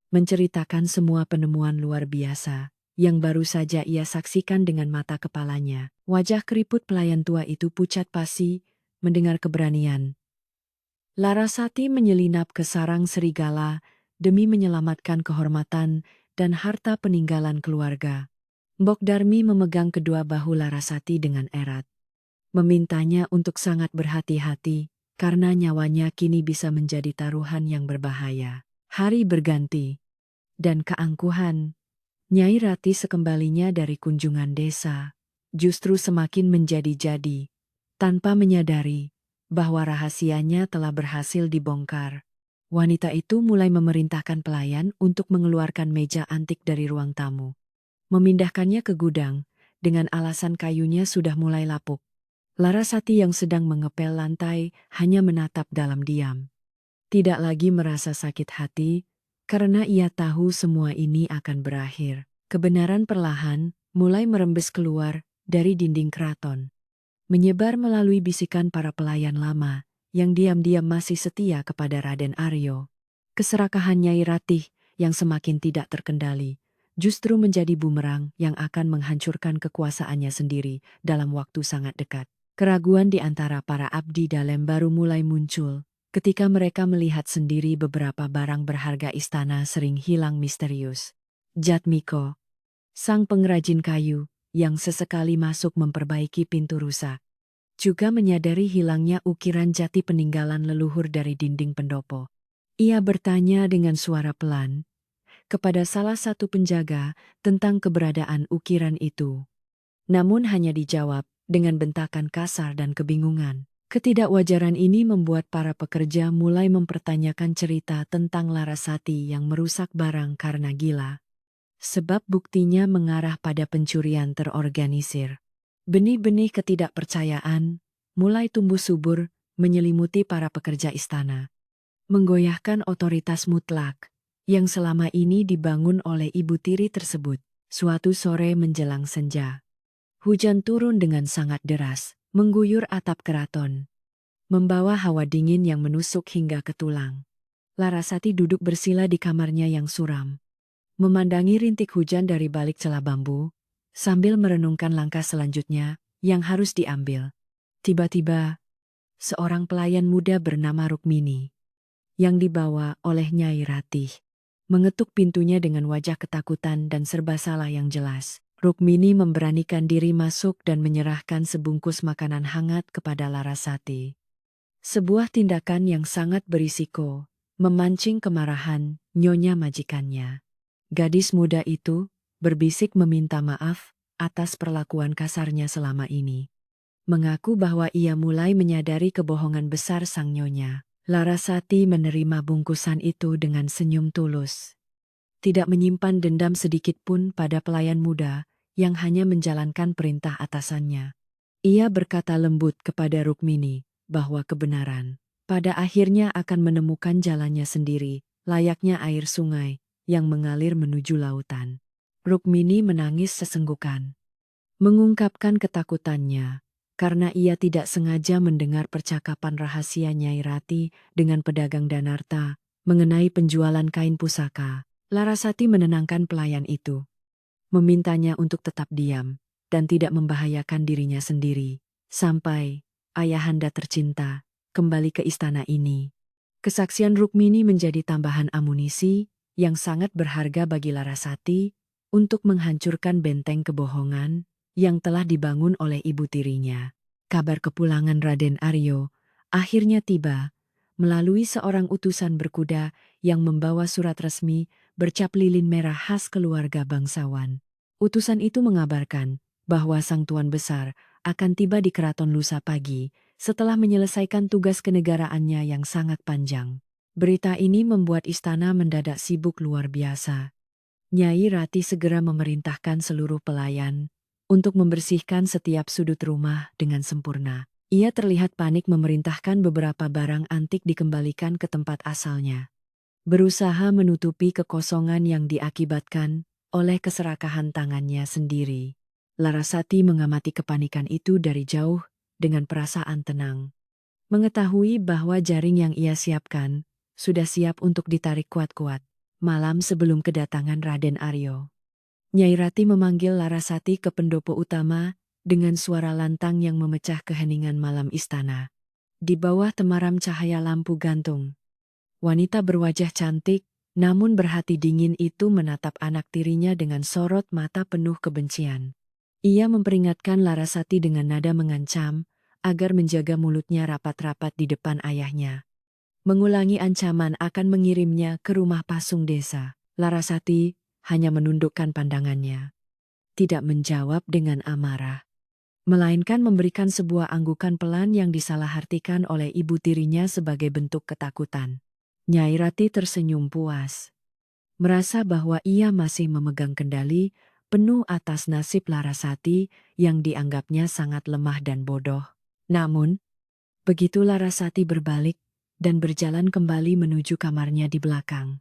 menceritakan semua penemuan luar biasa yang baru saja ia saksikan dengan mata kepalanya. Wajah keriput pelayan tua itu pucat pasi mendengar keberanian Larasati menyelinap ke sarang serigala demi menyelamatkan kehormatan dan harta peninggalan keluarga. Mbok Darmi memegang kedua bahu Larasati dengan erat, memintanya untuk sangat berhati-hati karena nyawanya kini bisa menjadi taruhan yang berbahaya. Hari berganti, dan keangkuhan Nyai Rati sekembalinya dari kunjungan desa, justru semakin menjadi-jadi, tanpa menyadari bahwa rahasianya telah berhasil dibongkar. Wanita itu mulai memerintahkan pelayan untuk mengeluarkan meja antik dari ruang tamu. Memindahkannya ke gudang, dengan alasan kayunya sudah mulai lapuk. Larasati yang sedang mengepel lantai hanya menatap dalam diam. Tidak lagi merasa sakit hati, karena ia tahu semua ini akan berakhir. Kebenaran perlahan mulai merembes keluar dari dinding keraton. Menyebar melalui bisikan para pelayan lama, yang diam-diam masih setia kepada Raden Aryo. Keserakahan Nyai Ratih yang semakin tidak terkendali, justru menjadi bumerang yang akan menghancurkan kekuasaannya sendiri dalam waktu sangat dekat. Keraguan di antara para abdi dalam baru mulai muncul ketika mereka melihat sendiri beberapa barang berharga istana sering hilang misterius. Jatmiko, sang pengrajin kayu, yang sesekali masuk memperbaiki pintu rusak, juga menyadari hilangnya ukiran jati peninggalan leluhur dari dinding pendopo. Ia bertanya dengan suara pelan kepada salah satu penjaga tentang keberadaan ukiran itu. Namun hanya dijawab dengan bentakan kasar dan kebingungan. Ketidakwajaran ini membuat para pekerja mulai mempertanyakan cerita tentang Larasati yang merusak barang karena gila. Sebab buktinya mengarah pada pencurian terorganisir. Benih-benih ketidakpercayaan mulai tumbuh subur menyelimuti para pekerja istana. Menggoyahkan otoritas mutlak yang selama ini dibangun oleh ibu tiri tersebut. Suatu sore menjelang senja, hujan turun dengan sangat deras, mengguyur atap keraton, membawa hawa dingin yang menusuk hingga ke tulang. Larasati duduk bersila di kamarnya yang suram, memandangi rintik hujan dari balik celah bambu, sambil merenungkan langkah selanjutnya yang harus diambil. Tiba-tiba, seorang pelayan muda bernama Rukmini, yang dibawa oleh Nyai Ratih, mengetuk pintunya dengan wajah ketakutan dan serba salah yang jelas. Rukmini memberanikan diri masuk dan menyerahkan sebungkus makanan hangat kepada Larasati. Sebuah tindakan yang sangat berisiko, memancing kemarahan nyonya majikannya. Gadis muda itu berbisik meminta maaf atas perlakuan kasarnya selama ini. Mengaku bahwa ia mulai menyadari kebohongan besar sang nyonya. Larasati menerima bungkusan itu dengan senyum tulus. Tidak menyimpan dendam sedikit pun pada pelayan muda yang hanya menjalankan perintah atasannya. Ia berkata lembut kepada Rukmini bahwa kebenaran pada akhirnya akan menemukan jalannya sendiri, layaknya air sungai yang mengalir menuju lautan. Rukmini menangis sesenggukan, mengungkapkan ketakutannya karena ia tidak sengaja mendengar percakapan rahasia Nyai Rati dengan pedagang Danarta mengenai penjualan kain pusaka. Larasati menenangkan pelayan itu, memintanya untuk tetap diam dan tidak membahayakan dirinya sendiri, sampai ayahanda tercinta kembali ke istana ini. Kesaksian Rukmini menjadi tambahan amunisi yang sangat berharga bagi Larasati untuk menghancurkan benteng kebohongan yang telah dibangun oleh ibu tirinya. Kabar kepulangan Raden Aryo akhirnya tiba melalui seorang utusan berkuda yang membawa surat resmi bercap lilin merah khas keluarga bangsawan. Utusan itu mengabarkan bahwa sang tuan besar akan tiba di keraton lusa pagi setelah menyelesaikan tugas kenegaraannya yang sangat panjang. Berita ini membuat istana mendadak sibuk luar biasa. Nyai Rati segera memerintahkan seluruh pelayan untuk membersihkan setiap sudut rumah dengan sempurna. Ia terlihat panik memerintahkan beberapa barang antik dikembalikan ke tempat asalnya, berusaha menutupi kekosongan yang diakibatkan oleh keserakahan tangannya sendiri. Larasati mengamati kepanikan itu dari jauh dengan perasaan tenang, mengetahui bahwa jaring yang ia siapkan sudah siap untuk ditarik kuat-kuat. Malam sebelum kedatangan Raden Aryo, Nyai Rati memanggil Larasati ke pendopo utama dengan suara lantang yang memecah keheningan malam istana. Di bawah temaram cahaya lampu gantung, wanita berwajah cantik, namun berhati dingin itu menatap anak tirinya dengan sorot mata penuh kebencian. Ia memperingatkan Larasati dengan nada mengancam agar menjaga mulutnya rapat-rapat di depan ayahnya. Mengulangi ancaman akan mengirimnya ke rumah pasung desa. Larasati hanya menundukkan pandangannya. Tidak menjawab dengan amarah, melainkan memberikan sebuah anggukan pelan yang disalahartikan oleh ibu tirinya sebagai bentuk ketakutan. Nyai Rati tersenyum puas, merasa bahwa ia masih memegang kendali penuh atas nasib Larasati yang dianggapnya sangat lemah dan bodoh. Namun, begitu Larasati berbalik dan berjalan kembali menuju kamarnya di belakang,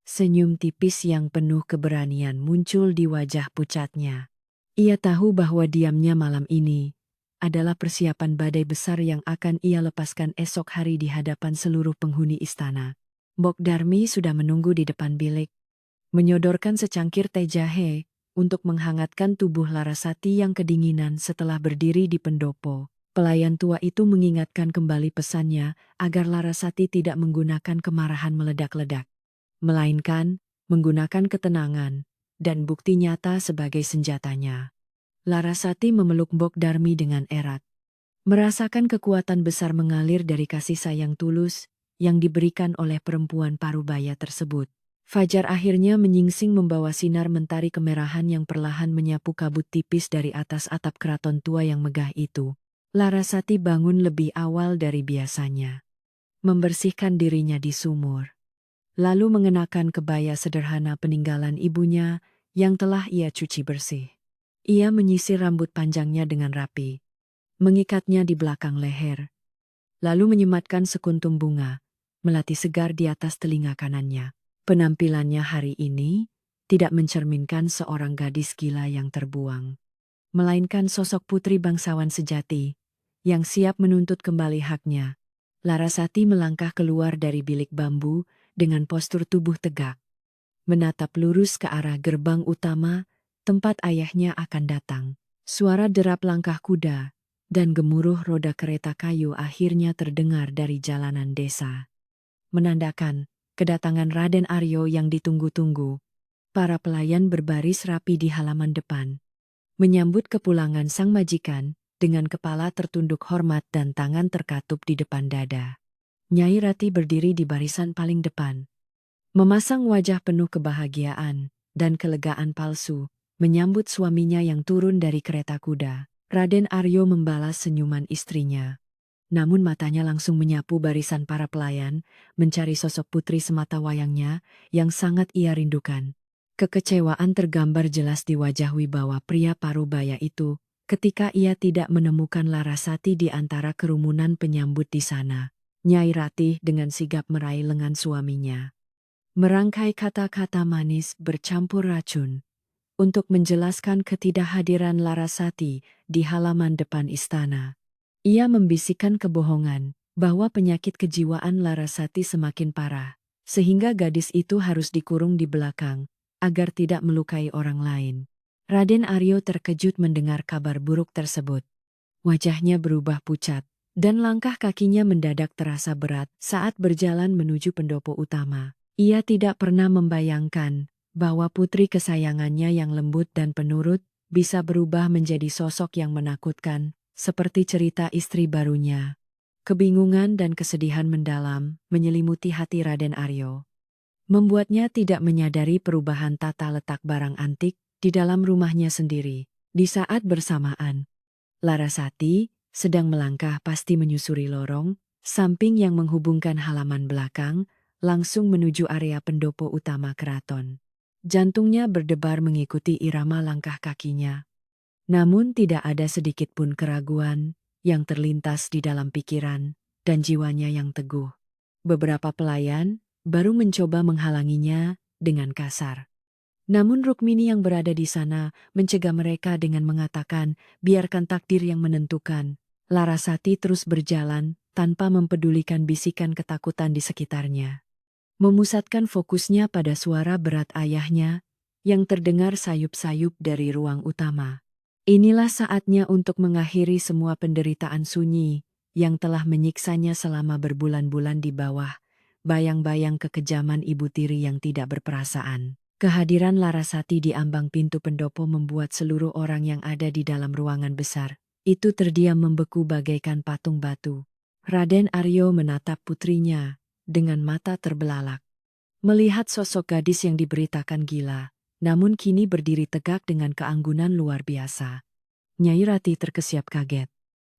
senyum tipis yang penuh keberanian muncul di wajah pucatnya. Ia tahu bahwa diamnya malam ini adalah persiapan badai besar yang akan ia lepaskan esok hari di hadapan seluruh penghuni istana. Mbok Darmi sudah menunggu di depan bilik, menyodorkan secangkir teh jahe untuk menghangatkan tubuh Larasati yang kedinginan setelah berdiri di pendopo. Pelayan tua itu mengingatkan kembali pesannya agar Larasati tidak menggunakan kemarahan meledak-ledak, melainkan menggunakan ketenangan dan bukti nyata sebagai senjatanya. Larasati memeluk Mbok Darmi dengan erat, merasakan kekuatan besar mengalir dari kasih sayang tulus yang diberikan oleh perempuan parubaya tersebut. Fajar akhirnya menyingsing membawa sinar mentari kemerahan yang perlahan menyapu kabut tipis dari atas atap keraton tua yang megah itu. Larasati bangun lebih awal dari biasanya, membersihkan dirinya di sumur, lalu mengenakan kebaya sederhana peninggalan ibunya yang telah ia cuci bersih. Ia menyisir rambut panjangnya dengan rapi, mengikatnya di belakang leher, lalu menyematkan sekuntum bunga melati segar di atas telinga kanannya. Penampilannya hari ini tidak mencerminkan seorang gadis gila yang terbuang, melainkan sosok putri bangsawan sejati yang siap menuntut kembali haknya. Larasati melangkah keluar dari bilik bambu dengan postur tubuh tegak, menatap lurus ke arah gerbang utama tempat ayahnya akan datang. Suara derap langkah kuda dan gemuruh roda kereta kayu akhirnya terdengar dari jalanan desa, menandakan kedatangan Raden Aryo yang ditunggu-tunggu. Para pelayan berbaris rapi di halaman depan, menyambut kepulangan sang majikan dengan kepala tertunduk hormat dan tangan terkatup di depan dada. Nyai Rati berdiri di barisan paling depan, memasang wajah penuh kebahagiaan dan kelegaan palsu, menyambut suaminya yang turun dari kereta kuda. Raden Aryo membalas senyuman istrinya, namun matanya langsung menyapu barisan para pelayan, mencari sosok putri semata wayangnya yang sangat ia rindukan. Kekecewaan tergambar jelas di wajah wibawa pria parubaya itu ketika ia tidak menemukan Larasati di antara kerumunan penyambut di sana. Nyai Ratih dengan sigap meraih lengan suaminya, merangkai kata-kata manis bercampur racun untuk menjelaskan ketidakhadiran Larasati di halaman depan istana. Ia membisikkan kebohongan bahwa penyakit kejiwaan Larasati semakin parah, sehingga gadis itu harus dikurung di belakang agar tidak melukai orang lain. Raden Aryo terkejut mendengar kabar buruk tersebut. Wajahnya berubah pucat, dan langkah kakinya mendadak terasa berat saat berjalan menuju pendopo utama. Ia tidak pernah membayangkan bahwa putri kesayangannya yang lembut dan penurut bisa berubah menjadi sosok yang menakutkan, seperti cerita istri barunya. Kebingungan dan kesedihan mendalam menyelimuti hati Raden Aryo, membuatnya tidak menyadari perubahan tata letak barang antik di dalam rumahnya sendiri. Di saat bersamaan, Larasati sedang melangkah pasti menyusuri lorong samping yang menghubungkan halaman belakang langsung menuju area pendopo utama keraton. Jantungnya berdebar mengikuti irama langkah kakinya. Namun tidak ada sedikit pun keraguan yang terlintas di dalam pikiran dan jiwanya yang teguh. Beberapa pelayan baru mencoba menghalanginya dengan kasar. Namun Rukmini yang berada di sana mencegah mereka dengan mengatakan, biarkan takdir yang menentukan. Larasati terus berjalan tanpa mempedulikan bisikan ketakutan di sekitarnya, memusatkan fokusnya pada suara berat ayahnya yang terdengar sayup-sayup dari ruang utama. Inilah saatnya untuk mengakhiri semua penderitaan sunyi yang telah menyiksanya selama berbulan-bulan di bawah bayang-bayang kekejaman ibu tiri yang tidak berperasaan. Kehadiran Larasati di ambang pintu pendopo membuat seluruh orang yang ada di dalam ruangan besar itu terdiam membeku bagaikan patung batu. Raden Aryo menatap putrinya dengan mata terbelalak. Melihat sosok gadis yang diberitakan gila, namun kini berdiri tegak dengan keanggunan luar biasa. Nyai Rati terkesiap kaget.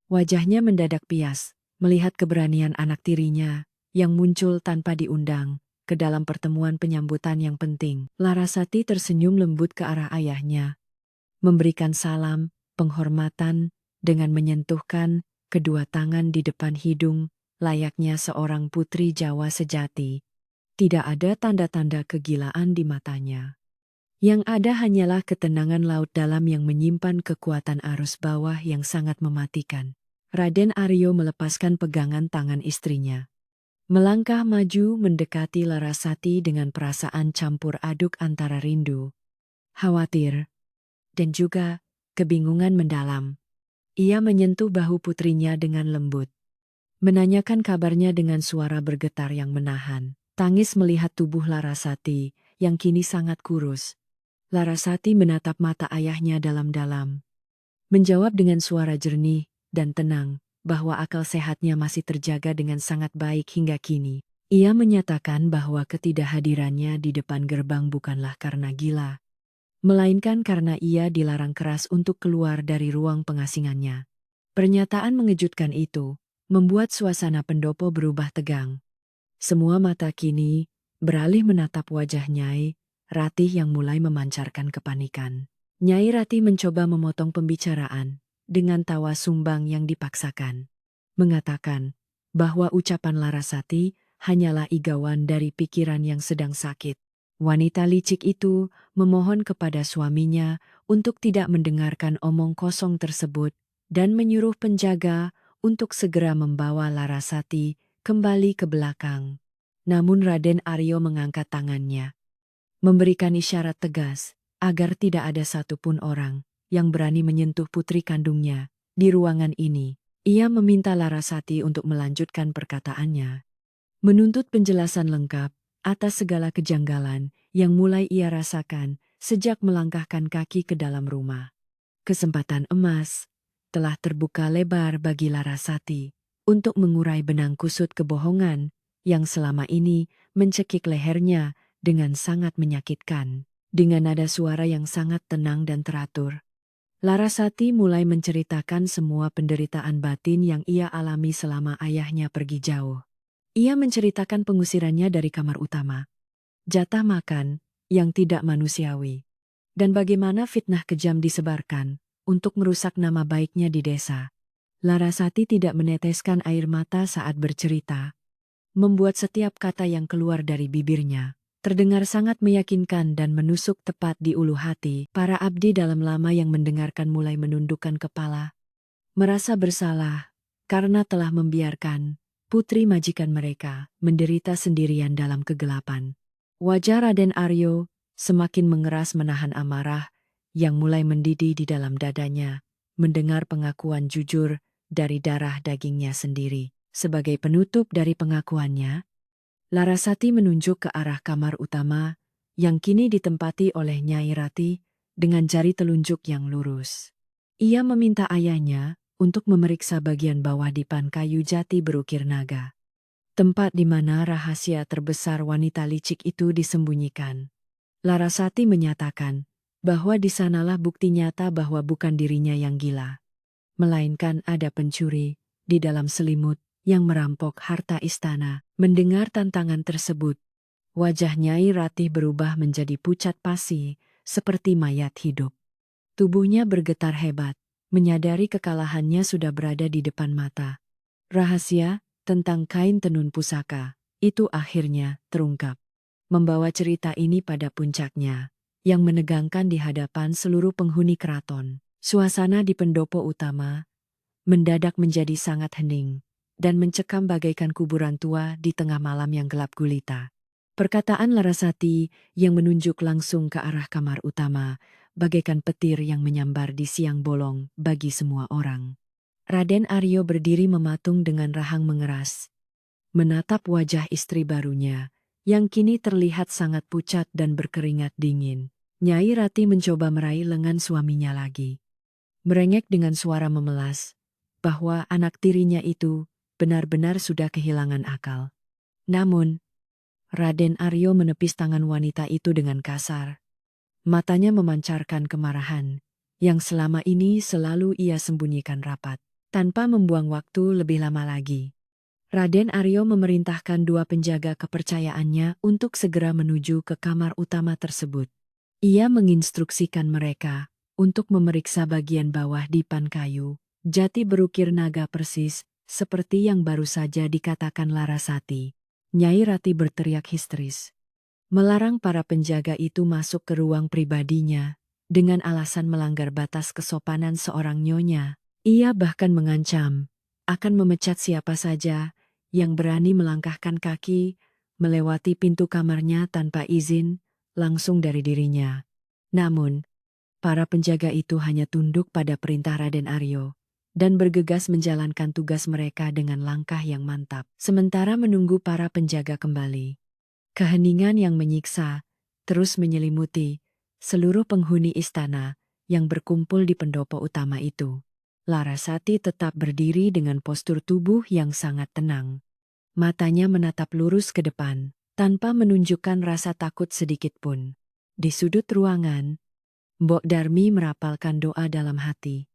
Wajahnya mendadak pias, melihat keberanian anak tirinya yang muncul tanpa diundang ke dalam pertemuan penyambutan yang penting. Larasati tersenyum lembut ke arah ayahnya, memberikan salam, penghormatan, dengan menyentuhkan kedua tangan di depan hidung, layaknya seorang putri Jawa sejati. Tidak ada tanda-tanda kegilaan di matanya. Yang ada hanyalah ketenangan laut dalam yang menyimpan kekuatan arus bawah yang sangat mematikan. Raden Aryo melepaskan pegangan tangan istrinya. Melangkah maju mendekati Larasati dengan perasaan campur aduk antara rindu, khawatir, dan juga kebingungan mendalam. Ia menyentuh bahu putrinya dengan lembut, menanyakan kabarnya dengan suara bergetar yang menahan. Tangis melihat tubuh Larasati yang kini sangat kurus. Larasati menatap mata ayahnya dalam-dalam, menjawab dengan suara jernih dan tenang bahwa akal sehatnya masih terjaga dengan sangat baik hingga kini. Ia menyatakan bahwa ketidakhadirannya di depan gerbang bukanlah karena gila, melainkan karena ia dilarang keras untuk keluar dari ruang pengasingannya. Pernyataan mengejutkan itu membuat suasana pendopo berubah tegang. Semua mata kini beralih menatap wajah Nyai Ratih yang mulai memancarkan kepanikan. Nyai Ratih mencoba memotong pembicaraan dengan tawa sumbang yang dipaksakan, mengatakan bahwa ucapan Larasati hanyalah igauan dari pikiran yang sedang sakit. Wanita licik itu memohon kepada suaminya untuk tidak mendengarkan omong kosong tersebut dan menyuruh penjaga untuk segera membawa Larasati kembali ke belakang. Namun Raden Aryo mengangkat tangannya, memberikan isyarat tegas agar tidak ada satupun orang yang berani menyentuh putri kandungnya di ruangan ini. Ia meminta Larasati untuk melanjutkan perkataannya, menuntut penjelasan lengkap atas segala kejanggalan yang mulai ia rasakan sejak melangkahkan kaki ke dalam rumah. Kesempatan emas telah terbuka lebar bagi Larasati untuk mengurai benang kusut kebohongan yang selama ini mencekik lehernya dengan sangat menyakitkan. Dengan nada suara yang sangat tenang dan teratur, Larasati mulai menceritakan semua penderitaan batin yang ia alami selama ayahnya pergi jauh. Ia menceritakan pengusirannya dari kamar utama, jatah makan yang tidak manusiawi, dan bagaimana fitnah kejam disebarkan untuk merusak nama baiknya di desa. Larasati tidak meneteskan air mata saat bercerita, membuat setiap kata yang keluar dari bibirnya terdengar sangat meyakinkan dan menusuk tepat di ulu hati. Para abdi dalam lama yang mendengarkan mulai menundukkan kepala, merasa bersalah karena telah membiarkan putri majikan mereka menderita sendirian dalam kegelapan. Wajah Raden Aryo semakin mengeras menahan amarah yang mulai mendidih di dalam dadanya, mendengar pengakuan jujur dari darah dagingnya sendiri. Sebagai penutup dari pengakuannya, Larasati menunjuk ke arah kamar utama yang kini ditempati oleh Nyai Rati dengan jari telunjuk yang lurus. Ia meminta ayahnya untuk memeriksa bagian bawah dipan kayu jati berukir naga, tempat di mana rahasia terbesar wanita licik itu disembunyikan. Larasati menyatakan bahwa di sanalah bukti nyata bahwa bukan dirinya yang gila, melainkan ada pencuri di dalam selimut yang merampok harta istana. Mendengar tantangan tersebut, wajah Nyai Ratih berubah menjadi pucat pasi, seperti mayat hidup. Tubuhnya bergetar hebat, menyadari kekalahannya sudah berada di depan mata. Rahasia tentang kain tenun pusaka itu akhirnya terungkap, membawa cerita ini pada puncaknya, yang menegangkan di hadapan seluruh penghuni keraton. Suasana di pendopo utama mendadak menjadi sangat hening dan mencekam bagaikan kuburan tua di tengah malam yang gelap gulita. Perkataan Larasati yang menunjuk langsung ke arah kamar utama, bagaikan petir yang menyambar di siang bolong bagi semua orang. Raden Aryo berdiri mematung dengan rahang mengeras, menatap wajah istri barunya, yang kini terlihat sangat pucat dan berkeringat dingin. Nyai Rati mencoba meraih lengan suaminya lagi, merengek dengan suara memelas, bahwa anak tirinya itu benar-benar sudah kehilangan akal. Namun, Raden Aryo menepis tangan wanita itu dengan kasar. Matanya memancarkan kemarahan, yang selama ini selalu ia sembunyikan rapat. Tanpa membuang waktu lebih lama lagi, Raden Aryo memerintahkan dua penjaga kepercayaannya untuk segera menuju ke kamar utama tersebut. Ia menginstruksikan mereka untuk memeriksa bagian bawah dipan kayu, jati berukir naga persis, seperti yang baru saja dikatakan Larasati. Nyai Rati berteriak histeris, melarang para penjaga itu masuk ke ruang pribadinya, dengan alasan melanggar batas kesopanan seorang nyonya. Ia bahkan mengancam akan memecat siapa saja yang berani melangkahkan kaki melewati pintu kamarnya tanpa izin langsung dari dirinya. Namun, para penjaga itu hanya tunduk pada perintah Raden Aryo dan bergegas menjalankan tugas mereka dengan langkah yang mantap. Sementara menunggu para penjaga kembali, keheningan yang menyiksa terus menyelimuti seluruh penghuni istana yang berkumpul di pendopo utama itu. Larasati tetap berdiri dengan postur tubuh yang sangat tenang. Matanya menatap lurus ke depan, tanpa menunjukkan rasa takut sedikit pun. Di sudut ruangan, Mbok Darmi merapalkan doa dalam hati,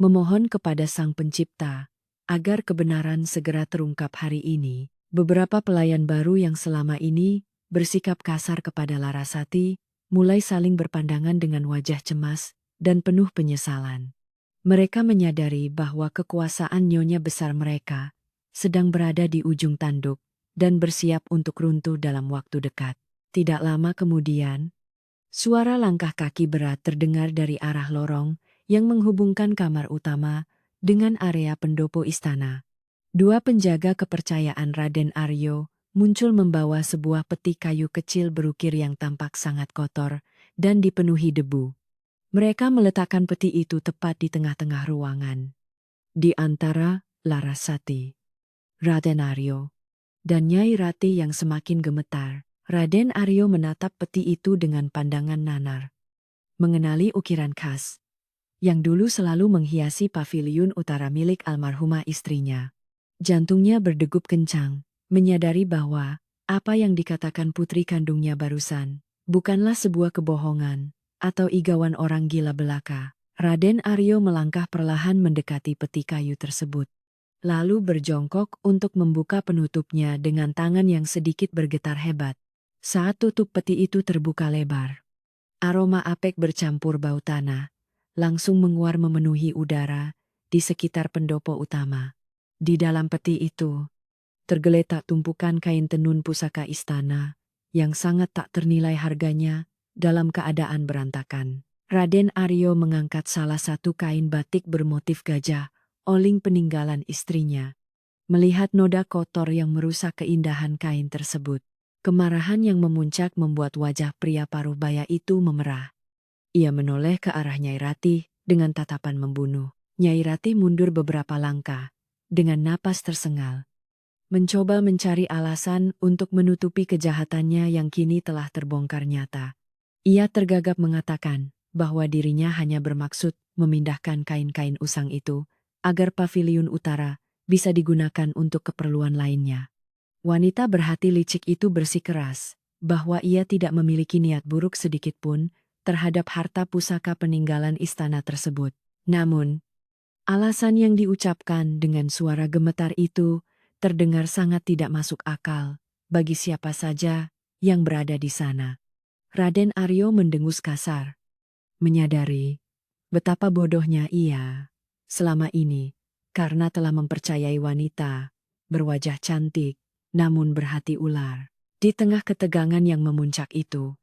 memohon kepada Sang Pencipta agar kebenaran segera terungkap hari ini. Beberapa pelayan baru yang selama ini bersikap kasar kepada Larasati mulai saling berpandangan dengan wajah cemas dan penuh penyesalan. Mereka menyadari bahwa kekuasaan nyonya besar mereka sedang berada di ujung tanduk dan bersiap untuk runtuh dalam waktu dekat. Tidak lama kemudian, suara langkah kaki berat terdengar dari arah lorong yang menghubungkan kamar utama dengan area pendopo istana. Dua penjaga kepercayaan Raden Aryo muncul membawa sebuah peti kayu kecil berukir yang tampak sangat kotor dan dipenuhi debu. Mereka meletakkan peti itu tepat di tengah-tengah ruangan. Di antara Larasati, Raden Aryo, dan Nyai Rati yang semakin gemetar, Raden Aryo menatap peti itu dengan pandangan nanar. Mengenali ukiran khas, yang dulu selalu menghiasi paviliun utara milik almarhumah istrinya. Jantungnya berdegup kencang, menyadari bahwa apa yang dikatakan putri kandungnya barusan bukanlah sebuah kebohongan atau igawan orang gila belaka. Raden Aryo melangkah perlahan mendekati peti kayu tersebut, lalu berjongkok untuk membuka penutupnya dengan tangan yang sedikit bergetar hebat. Saat tutup peti itu terbuka lebar, aroma apek bercampur bau tanah langsung menguar memenuhi udara di sekitar pendopo utama. Di dalam peti itu, tergeletak tumpukan kain tenun pusaka istana yang sangat tak ternilai harganya dalam keadaan berantakan. Raden Aryo mengangkat salah satu kain batik bermotif gajah, oling peninggalan istrinya. Melihat noda kotor yang merusak keindahan kain tersebut, kemarahan yang memuncak membuat wajah pria paruh baya itu memerah. Ia menoleh ke arah Nyai Rati dengan tatapan membunuh. Nyai Rati mundur beberapa langkah, dengan napas tersengal, mencoba mencari alasan untuk menutupi kejahatannya yang kini telah terbongkar nyata. Ia tergagap mengatakan bahwa dirinya hanya bermaksud memindahkan kain-kain usang itu agar paviliun utara bisa digunakan untuk keperluan lainnya. Wanita berhati licik itu bersikeras bahwa ia tidak memiliki niat buruk sedikit pun terhadap harta pusaka peninggalan istana tersebut. Namun, alasan yang diucapkan dengan suara gemetar itu terdengar sangat tidak masuk akal bagi siapa saja yang berada di sana. Raden Aryo mendengus kasar, menyadari betapa bodohnya ia selama ini karena telah mempercayai wanita berwajah cantik namun berhati ular. Di tengah ketegangan yang memuncak itu,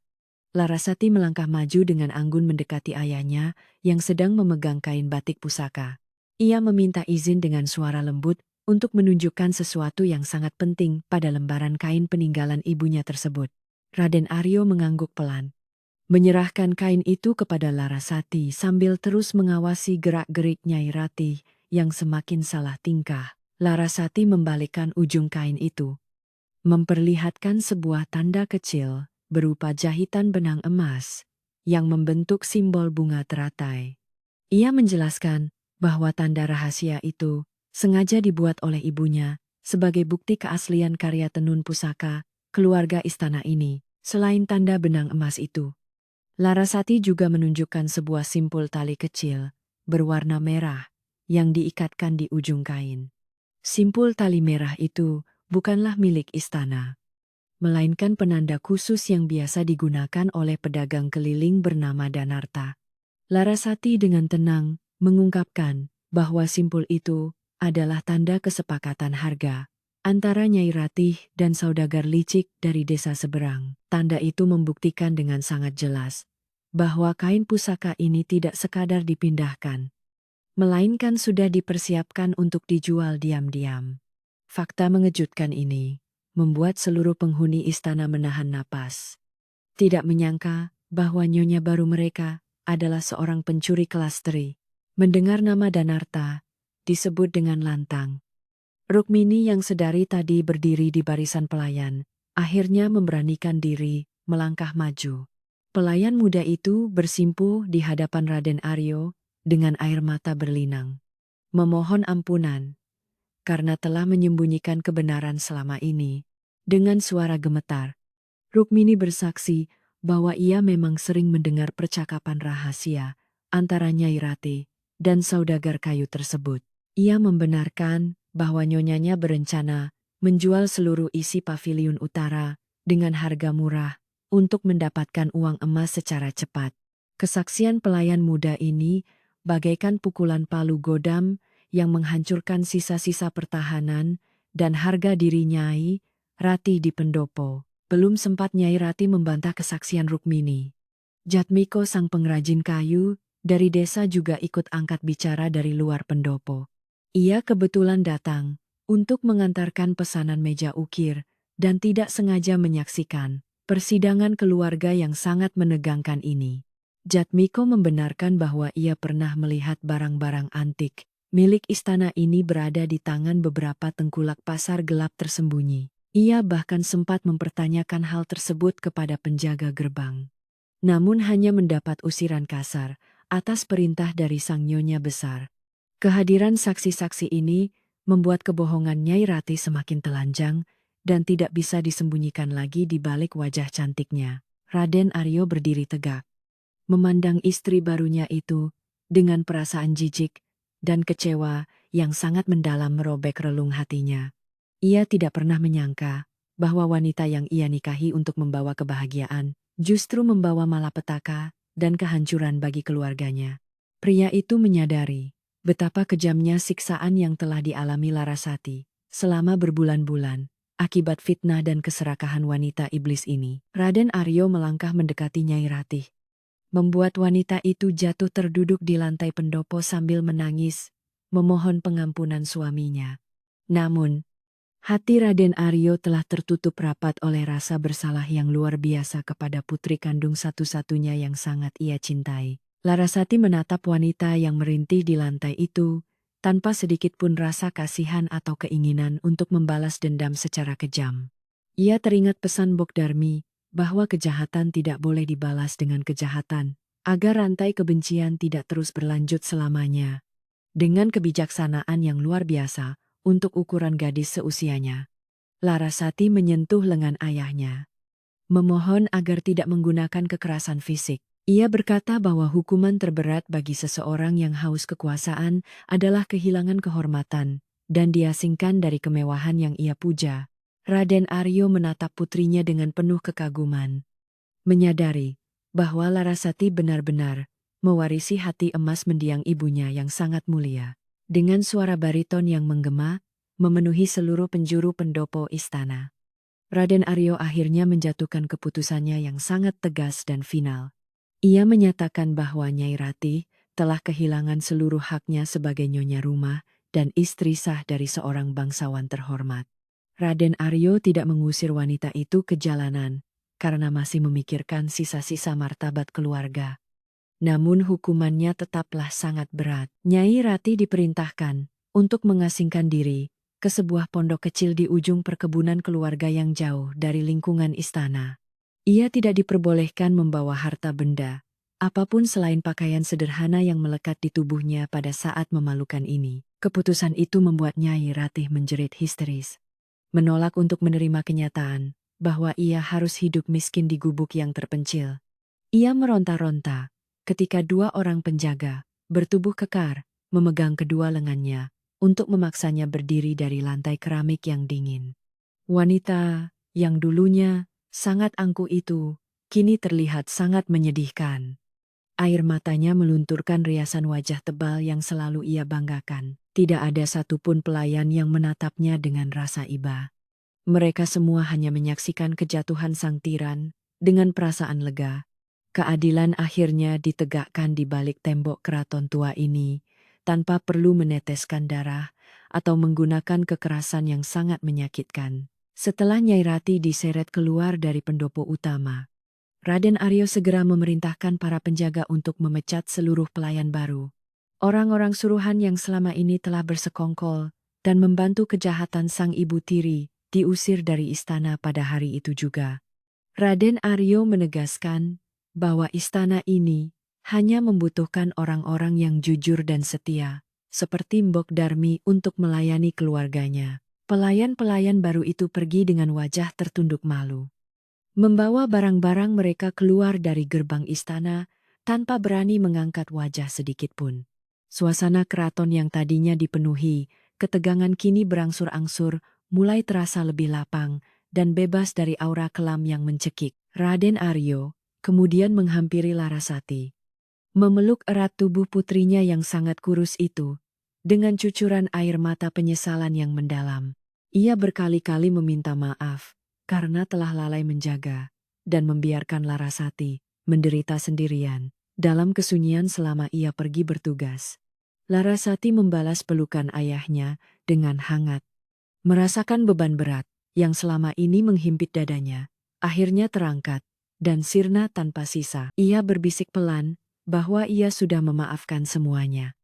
Larasati melangkah maju dengan anggun mendekati ayahnya yang sedang memegang kain batik pusaka. Ia meminta izin dengan suara lembut untuk menunjukkan sesuatu yang sangat penting pada lembaran kain peninggalan ibunya tersebut. Raden Aryo mengangguk pelan, menyerahkan kain itu kepada Larasati sambil terus mengawasi gerak-gerik Nyai Rati yang semakin salah tingkah. Larasati membalikkan ujung kain itu, memperlihatkan sebuah tanda kecil berupa jahitan benang emas yang membentuk simbol bunga teratai. Ia menjelaskan bahwa tanda rahasia itu sengaja dibuat oleh ibunya sebagai bukti keaslian karya tenun pusaka keluarga istana ini. Selain tanda benang emas itu, Larasati juga menunjukkan sebuah simpul tali kecil berwarna merah yang diikatkan di ujung kain. Simpul tali merah itu bukanlah milik istana, melainkan penanda khusus yang biasa digunakan oleh pedagang keliling bernama Danarta. Larasati dengan tenang mengungkapkan bahwa simpul itu adalah tanda kesepakatan harga antara Nyai Ratih dan saudagar licik dari desa seberang. Tanda itu membuktikan dengan sangat jelas bahwa kain pusaka ini tidak sekadar dipindahkan, melainkan sudah dipersiapkan untuk dijual diam-diam. Fakta mengejutkan ini membuat seluruh penghuni istana menahan napas. Tidak menyangka bahwa nyonya baru mereka adalah seorang pencuri kelas teri. Mendengar nama Danarta disebut dengan lantang, Rukmini yang sedari tadi berdiri di barisan pelayan, akhirnya memberanikan diri melangkah maju. Pelayan muda itu bersimpuh di hadapan Raden Aryo dengan air mata berlinang. Memohon ampunan karena telah menyembunyikan kebenaran selama ini. Dengan suara gemetar, Rukmini bersaksi bahwa ia memang sering mendengar percakapan rahasia antara Nyai Rati dan saudagar kayu tersebut. Ia membenarkan bahwa nyonyanya berencana menjual seluruh isi paviliun utara dengan harga murah untuk mendapatkan uang emas secara cepat. Kesaksian pelayan muda ini bagaikan pukulan palu godam yang menghancurkan sisa-sisa pertahanan dan harga diri Nyai Rati di pendopo. Belum sempat Nyai Rati membantah kesaksian Rukmini, Jatmiko sang pengrajin kayu dari desa juga ikut angkat bicara dari luar pendopo. Ia kebetulan datang untuk mengantarkan pesanan meja ukir dan tidak sengaja menyaksikan persidangan keluarga yang sangat menegangkan ini. Jatmiko membenarkan bahwa ia pernah melihat barang-barang antik milik istana ini berada di tangan beberapa tengkulak pasar gelap tersembunyi. Ia bahkan sempat mempertanyakan hal tersebut kepada penjaga gerbang. Namun hanya mendapat usiran kasar atas perintah dari sang nyonya besar. Kehadiran saksi-saksi ini membuat kebohongan Nyai Rati semakin telanjang dan tidak bisa disembunyikan lagi di balik wajah cantiknya. Raden Aryo berdiri tegak, memandang istri barunya itu dengan perasaan jijik dan kecewa yang sangat mendalam merobek relung hatinya. Ia tidak pernah menyangka bahwa wanita yang ia nikahi untuk membawa kebahagiaan justru membawa malapetaka dan kehancuran bagi keluarganya. Pria itu menyadari betapa kejamnya siksaan yang telah dialami Larasati selama berbulan-bulan akibat fitnah dan keserakahan wanita iblis ini. Raden Aryo melangkah mendekati Nyai Ratih, membuat wanita itu jatuh terduduk di lantai pendopo sambil menangis, memohon pengampunan suaminya. Namun, hati Raden Aryo telah tertutup rapat oleh rasa bersalah yang luar biasa kepada putri kandung satu-satunya yang sangat ia cintai. Larasati menatap wanita yang merintih di lantai itu, tanpa sedikit pun rasa kasihan atau keinginan untuk membalas dendam secara kejam. Ia teringat pesan Bokdarmi, bahwa kejahatan tidak boleh dibalas dengan kejahatan, agar rantai kebencian tidak terus berlanjut selamanya. Dengan kebijaksanaan yang luar biasa, untuk ukuran gadis seusianya, Larasati menyentuh lengan ayahnya, memohon agar tidak menggunakan kekerasan fisik. Ia berkata bahwa hukuman terberat bagi seseorang yang haus kekuasaan adalah kehilangan kehormatan dan diasingkan dari kemewahan yang ia puja. Raden Aryo menatap putrinya dengan penuh kekaguman, menyadari bahwa Larasati benar-benar mewarisi hati emas mendiang ibunya yang sangat mulia. Dengan suara bariton yang menggema, memenuhi seluruh penjuru pendopo istana, Raden Aryo akhirnya menjatuhkan keputusannya yang sangat tegas dan final. Ia menyatakan bahwa Nyai Rati telah kehilangan seluruh haknya sebagai nyonya rumah dan istri sah dari seorang bangsawan terhormat. Raden Aryo tidak mengusir wanita itu ke jalanan karena masih memikirkan sisa-sisa martabat keluarga. Namun hukumannya tetaplah sangat berat. Nyai Rati diperintahkan untuk mengasingkan diri ke sebuah pondok kecil di ujung perkebunan keluarga yang jauh dari lingkungan istana. Ia tidak diperbolehkan membawa harta benda apapun selain pakaian sederhana yang melekat di tubuhnya pada saat memalukan ini. Keputusan itu membuat Nyai Ratih menjerit histeris. Menolak untuk menerima kenyataan bahwa ia harus hidup miskin di gubuk yang terpencil. Ia meronta-ronta ketika dua orang penjaga bertubuh kekar memegang kedua lengannya untuk memaksanya berdiri dari lantai keramik yang dingin. Wanita yang dulunya sangat angkuh itu kini terlihat sangat menyedihkan. Air matanya melunturkan riasan wajah tebal yang selalu ia banggakan. Tidak ada satupun pelayan yang menatapnya dengan rasa iba. Mereka semua hanya menyaksikan kejatuhan sang tiran dengan perasaan lega. Keadilan akhirnya ditegakkan di balik tembok keraton tua ini, tanpa perlu meneteskan darah atau menggunakan kekerasan yang sangat menyakitkan. Setelah Nyai Ratih diseret keluar dari pendopo utama, Raden Aryo segera memerintahkan para penjaga untuk memecat seluruh pelayan baru. Orang-orang suruhan yang selama ini telah bersekongkol dan membantu kejahatan sang ibu tiri diusir dari istana pada hari itu juga. Raden Aryo menegaskan bahwa istana ini hanya membutuhkan orang-orang yang jujur dan setia, seperti Mbok Darmi untuk melayani keluarganya. Pelayan-pelayan baru itu pergi dengan wajah tertunduk malu. Membawa barang-barang mereka keluar dari gerbang istana tanpa berani mengangkat wajah sedikit pun. Suasana keraton yang tadinya dipenuhi ketegangan kini berangsur-angsur mulai terasa lebih lapang dan bebas dari aura kelam yang mencekik. Raden Aryo kemudian menghampiri Larasati, memeluk erat tubuh putrinya yang sangat kurus itu, dengan cucuran air mata penyesalan yang mendalam. Ia berkali-kali meminta maaf karena telah lalai menjaga dan membiarkan Larasati menderita sendirian dalam kesunyian selama ia pergi bertugas. Larasati membalas pelukan ayahnya dengan hangat. Merasakan beban berat yang selama ini menghimpit dadanya, akhirnya terangkat dan sirna tanpa sisa. Ia berbisik pelan bahwa ia sudah memaafkan semuanya.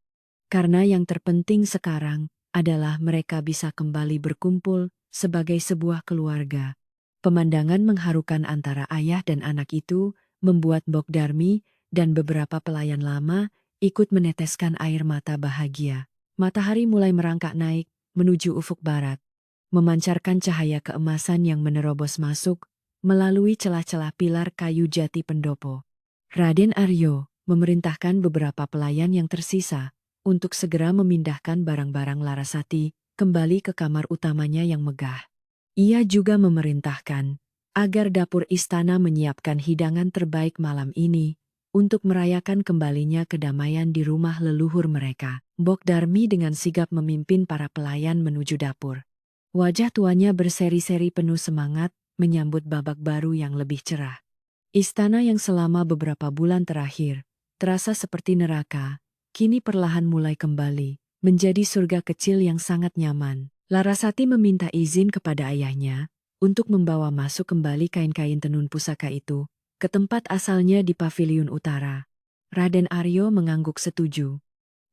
Karena yang terpenting sekarang adalah mereka bisa kembali berkumpul sebagai sebuah keluarga. Pemandangan mengharukan antara ayah dan anak itu membuat Mbok Darmi dan beberapa pelayan lama ikut meneteskan air mata bahagia. Matahari mulai merangkak naik menuju ufuk barat, memancarkan cahaya keemasan yang menerobos masuk melalui celah-celah pilar kayu jati pendopo. Raden Aryo memerintahkan beberapa pelayan yang tersisa untuk segera memindahkan barang-barang Larasati kembali ke kamar utamanya yang megah. Ia juga memerintahkan agar dapur istana menyiapkan hidangan terbaik malam ini untuk merayakan kembalinya kedamaian di rumah leluhur mereka. Mbok Darmi dengan sigap memimpin para pelayan menuju dapur. Wajah tuanya berseri-seri penuh semangat menyambut babak baru yang lebih cerah. Istana yang selama beberapa bulan terakhir terasa seperti neraka, kini perlahan mulai kembali menjadi surga kecil yang sangat nyaman. Larasati meminta izin kepada ayahnya untuk membawa masuk kembali kain-kain tenun pusaka itu ke tempat asalnya di paviliun utara. Raden Aryo mengangguk setuju.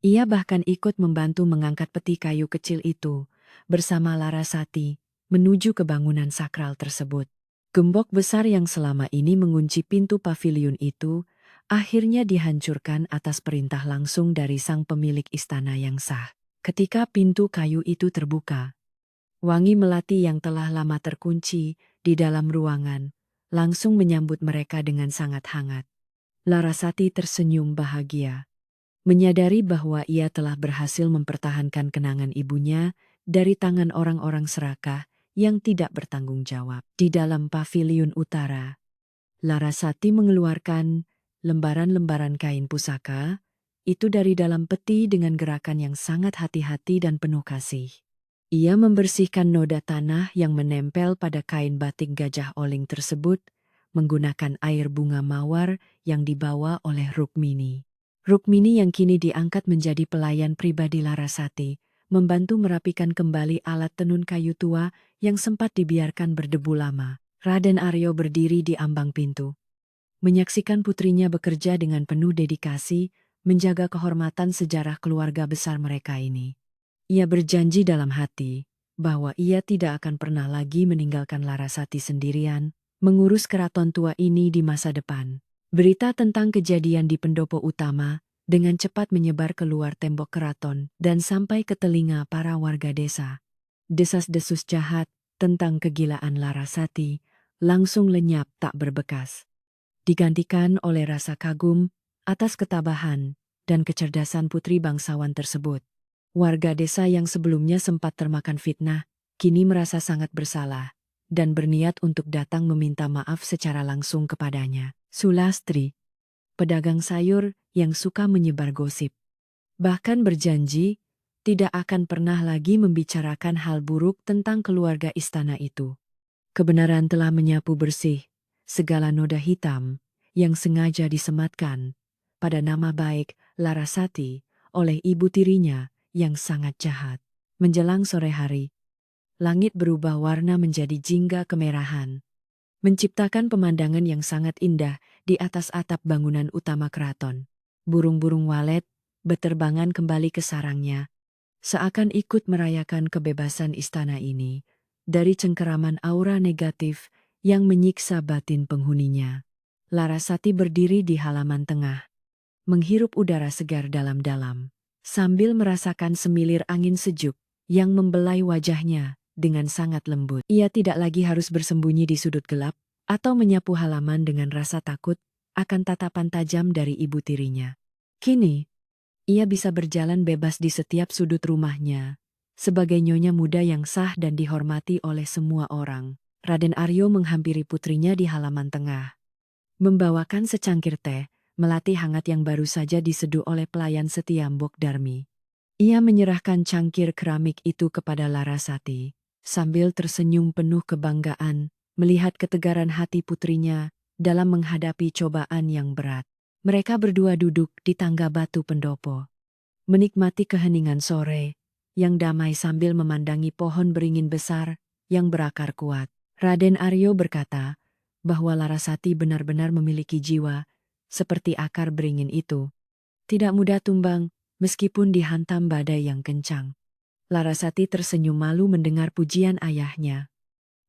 Ia bahkan ikut membantu mengangkat peti kayu kecil itu bersama Larasati menuju ke bangunan sakral tersebut. Gembok besar yang selama ini mengunci pintu paviliun itu akhirnya dihancurkan atas perintah langsung dari sang pemilik istana yang sah. Ketika pintu kayu itu terbuka, wangi melati yang telah lama terkunci di dalam ruangan langsung menyambut mereka dengan sangat hangat. Larasati tersenyum bahagia, menyadari bahwa ia telah berhasil mempertahankan kenangan ibunya dari tangan orang-orang serakah yang tidak bertanggung jawab. Di dalam paviliun utara, Larasati mengeluarkan lembaran-lembaran kain pusaka itu dari dalam peti dengan gerakan yang sangat hati-hati dan penuh kasih. Ia membersihkan noda tanah yang menempel pada kain batik gajah oling tersebut menggunakan air bunga mawar yang dibawa oleh Rukmini. Rukmini yang kini diangkat menjadi pelayan pribadi Larasati, membantu merapikan kembali alat tenun kayu tua yang sempat dibiarkan berdebu lama. Raden Aryo berdiri di ambang pintu, menyaksikan putrinya bekerja dengan penuh dedikasi, menjaga kehormatan sejarah keluarga besar mereka ini. Ia berjanji dalam hati bahwa ia tidak akan pernah lagi meninggalkan Larasati sendirian, mengurus keraton tua ini di masa depan. Berita tentang kejadian di pendopo utama dengan cepat menyebar keluar tembok keraton dan sampai ke telinga para warga desa. Desas-desus jahat tentang kegilaan Larasati langsung lenyap tak berbekas, digantikan oleh rasa kagum atas ketabahan dan kecerdasan putri bangsawan tersebut. Warga desa yang sebelumnya sempat termakan fitnah, kini merasa sangat bersalah dan berniat untuk datang meminta maaf secara langsung kepadanya. Sulastri, pedagang sayur yang suka menyebar gosip, bahkan berjanji tidak akan pernah lagi membicarakan hal buruk tentang keluarga istana itu. Kebenaran telah menyapu bersih segala noda hitam yang sengaja disematkan pada nama baik Larasati oleh ibu tirinya yang sangat jahat. Menjelang sore hari, langit berubah warna menjadi jingga kemerahan, menciptakan pemandangan yang sangat indah di atas atap bangunan utama keraton. Burung-burung walet berterbangan kembali ke sarangnya, seakan ikut merayakan kebebasan istana ini dari cengkeraman aura negatif yang menyiksa batin penghuninya. Larasati berdiri di halaman tengah, menghirup udara segar dalam-dalam, sambil merasakan semilir angin sejuk yang membelai wajahnya dengan sangat lembut. Ia tidak lagi harus bersembunyi di sudut gelap atau menyapu halaman dengan rasa takut akan tatapan tajam dari ibu tirinya. Kini, ia bisa berjalan bebas di setiap sudut rumahnya, sebagai nyonya muda yang sah dan dihormati oleh semua orang. Raden Aryo menghampiri putrinya di halaman tengah, membawakan secangkir teh melati hangat yang baru saja diseduh oleh pelayan setia Mbok Darmi. Ia menyerahkan cangkir keramik itu kepada Larasati, sambil tersenyum penuh kebanggaan melihat ketegaran hati putrinya dalam menghadapi cobaan yang berat. Mereka berdua duduk di tangga batu pendopo, menikmati keheningan sore yang damai sambil memandangi pohon beringin besar yang berakar kuat. Raden Aryo berkata bahwa Larasati benar-benar memiliki jiwa seperti akar beringin itu. Tidak mudah tumbang meskipun dihantam badai yang kencang. Larasati tersenyum malu mendengar pujian ayahnya,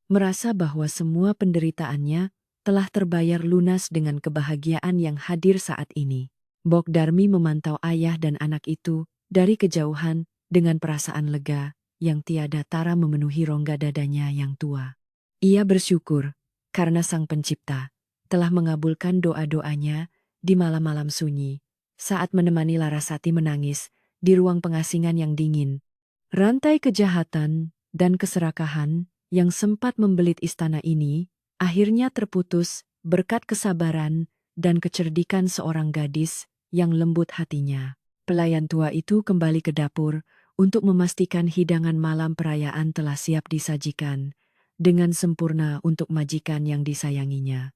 merasa bahwa semua penderitaannya telah terbayar lunas dengan kebahagiaan yang hadir saat ini. Mbok Darmi memantau ayah dan anak itu dari kejauhan dengan perasaan lega yang tiada tara memenuhi rongga dadanya yang tua. Ia bersyukur karena Sang Pencipta telah mengabulkan doa-doanya di malam-malam sunyi saat menemani Larasati menangis di ruang pengasingan yang dingin. Rantai kejahatan dan keserakahan yang sempat membelit istana ini akhirnya terputus berkat kesabaran dan kecerdikan seorang gadis yang lembut hatinya. Pelayan tua itu kembali ke dapur untuk memastikan hidangan malam perayaan telah siap disajikan dengan sempurna untuk majikan yang disayanginya.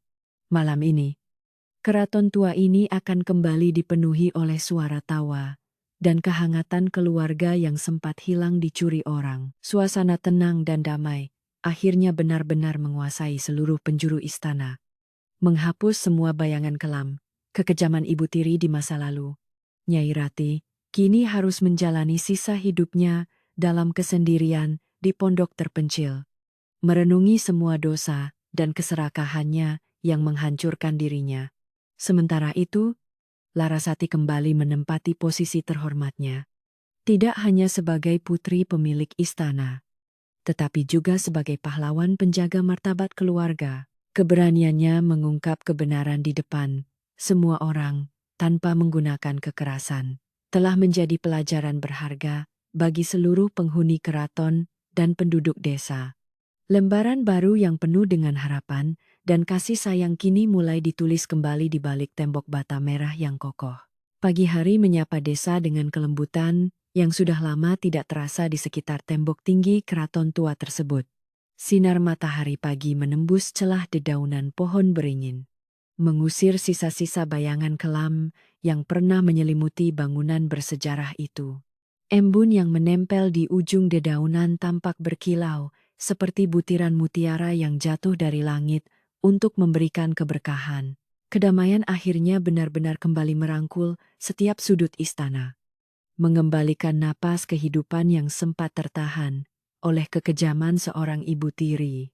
Malam ini, keraton tua ini akan kembali dipenuhi oleh suara tawa dan kehangatan keluarga yang sempat hilang dicuri orang. Suasana tenang dan damai akhirnya benar-benar menguasai seluruh penjuru istana, menghapus semua bayangan kelam, kekejaman ibu tiri di masa lalu. Nyai Rati kini harus menjalani sisa hidupnya dalam kesendirian di pondok terpencil, merenungi semua dosa dan keserakahannya yang menghancurkan dirinya. Sementara itu, Larasati kembali menempati posisi terhormatnya, tidak hanya sebagai putri pemilik istana, tetapi juga sebagai pahlawan penjaga martabat keluarga. Keberaniannya mengungkap kebenaran di depan semua orang tanpa menggunakan kekerasan telah menjadi pelajaran berharga bagi seluruh penghuni keraton dan penduduk desa. Lembaran baru yang penuh dengan harapan dan kasih sayang kini mulai ditulis kembali di balik tembok bata merah yang kokoh. Pagi hari menyapa desa dengan kelembutan yang sudah lama tidak terasa di sekitar tembok tinggi keraton tua tersebut. Sinar matahari pagi menembus celah dedaunan pohon beringin, mengusir sisa-sisa bayangan kelam yang pernah menyelimuti bangunan bersejarah itu. Embun yang menempel di ujung dedaunan tampak berkilau, seperti butiran mutiara yang jatuh dari langit untuk memberikan keberkahan. Kedamaian akhirnya benar-benar kembali merangkul setiap sudut istana, mengembalikan napas kehidupan yang sempat tertahan oleh kekejaman seorang ibu tiri.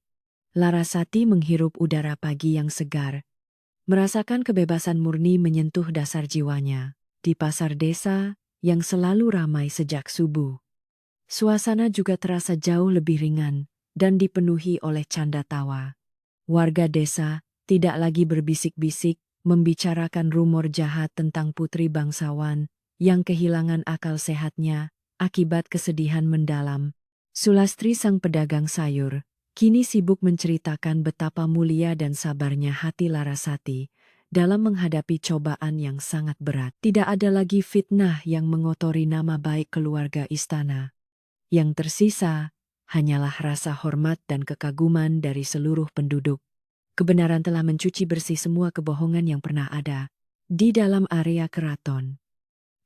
Larasati menghirup udara pagi yang segar, Merasakan kebebasan murni menyentuh dasar jiwanya. Di pasar desa, yang selalu ramai sejak subuh, suasana juga terasa jauh lebih ringan dan dipenuhi oleh canda tawa. Warga desa tidak lagi berbisik-bisik membicarakan rumor jahat tentang putri bangsawan yang kehilangan akal sehatnya akibat kesedihan mendalam. Sulastri sang pedagang sayur kini sibuk menceritakan betapa mulia dan sabarnya hati Larasati dalam menghadapi cobaan yang sangat berat. Tidak ada lagi fitnah yang mengotori nama baik keluarga istana. Yang tersisa hanyalah rasa hormat dan kekaguman dari seluruh penduduk. Kebenaran telah mencuci bersih semua kebohongan yang pernah ada di dalam area keraton.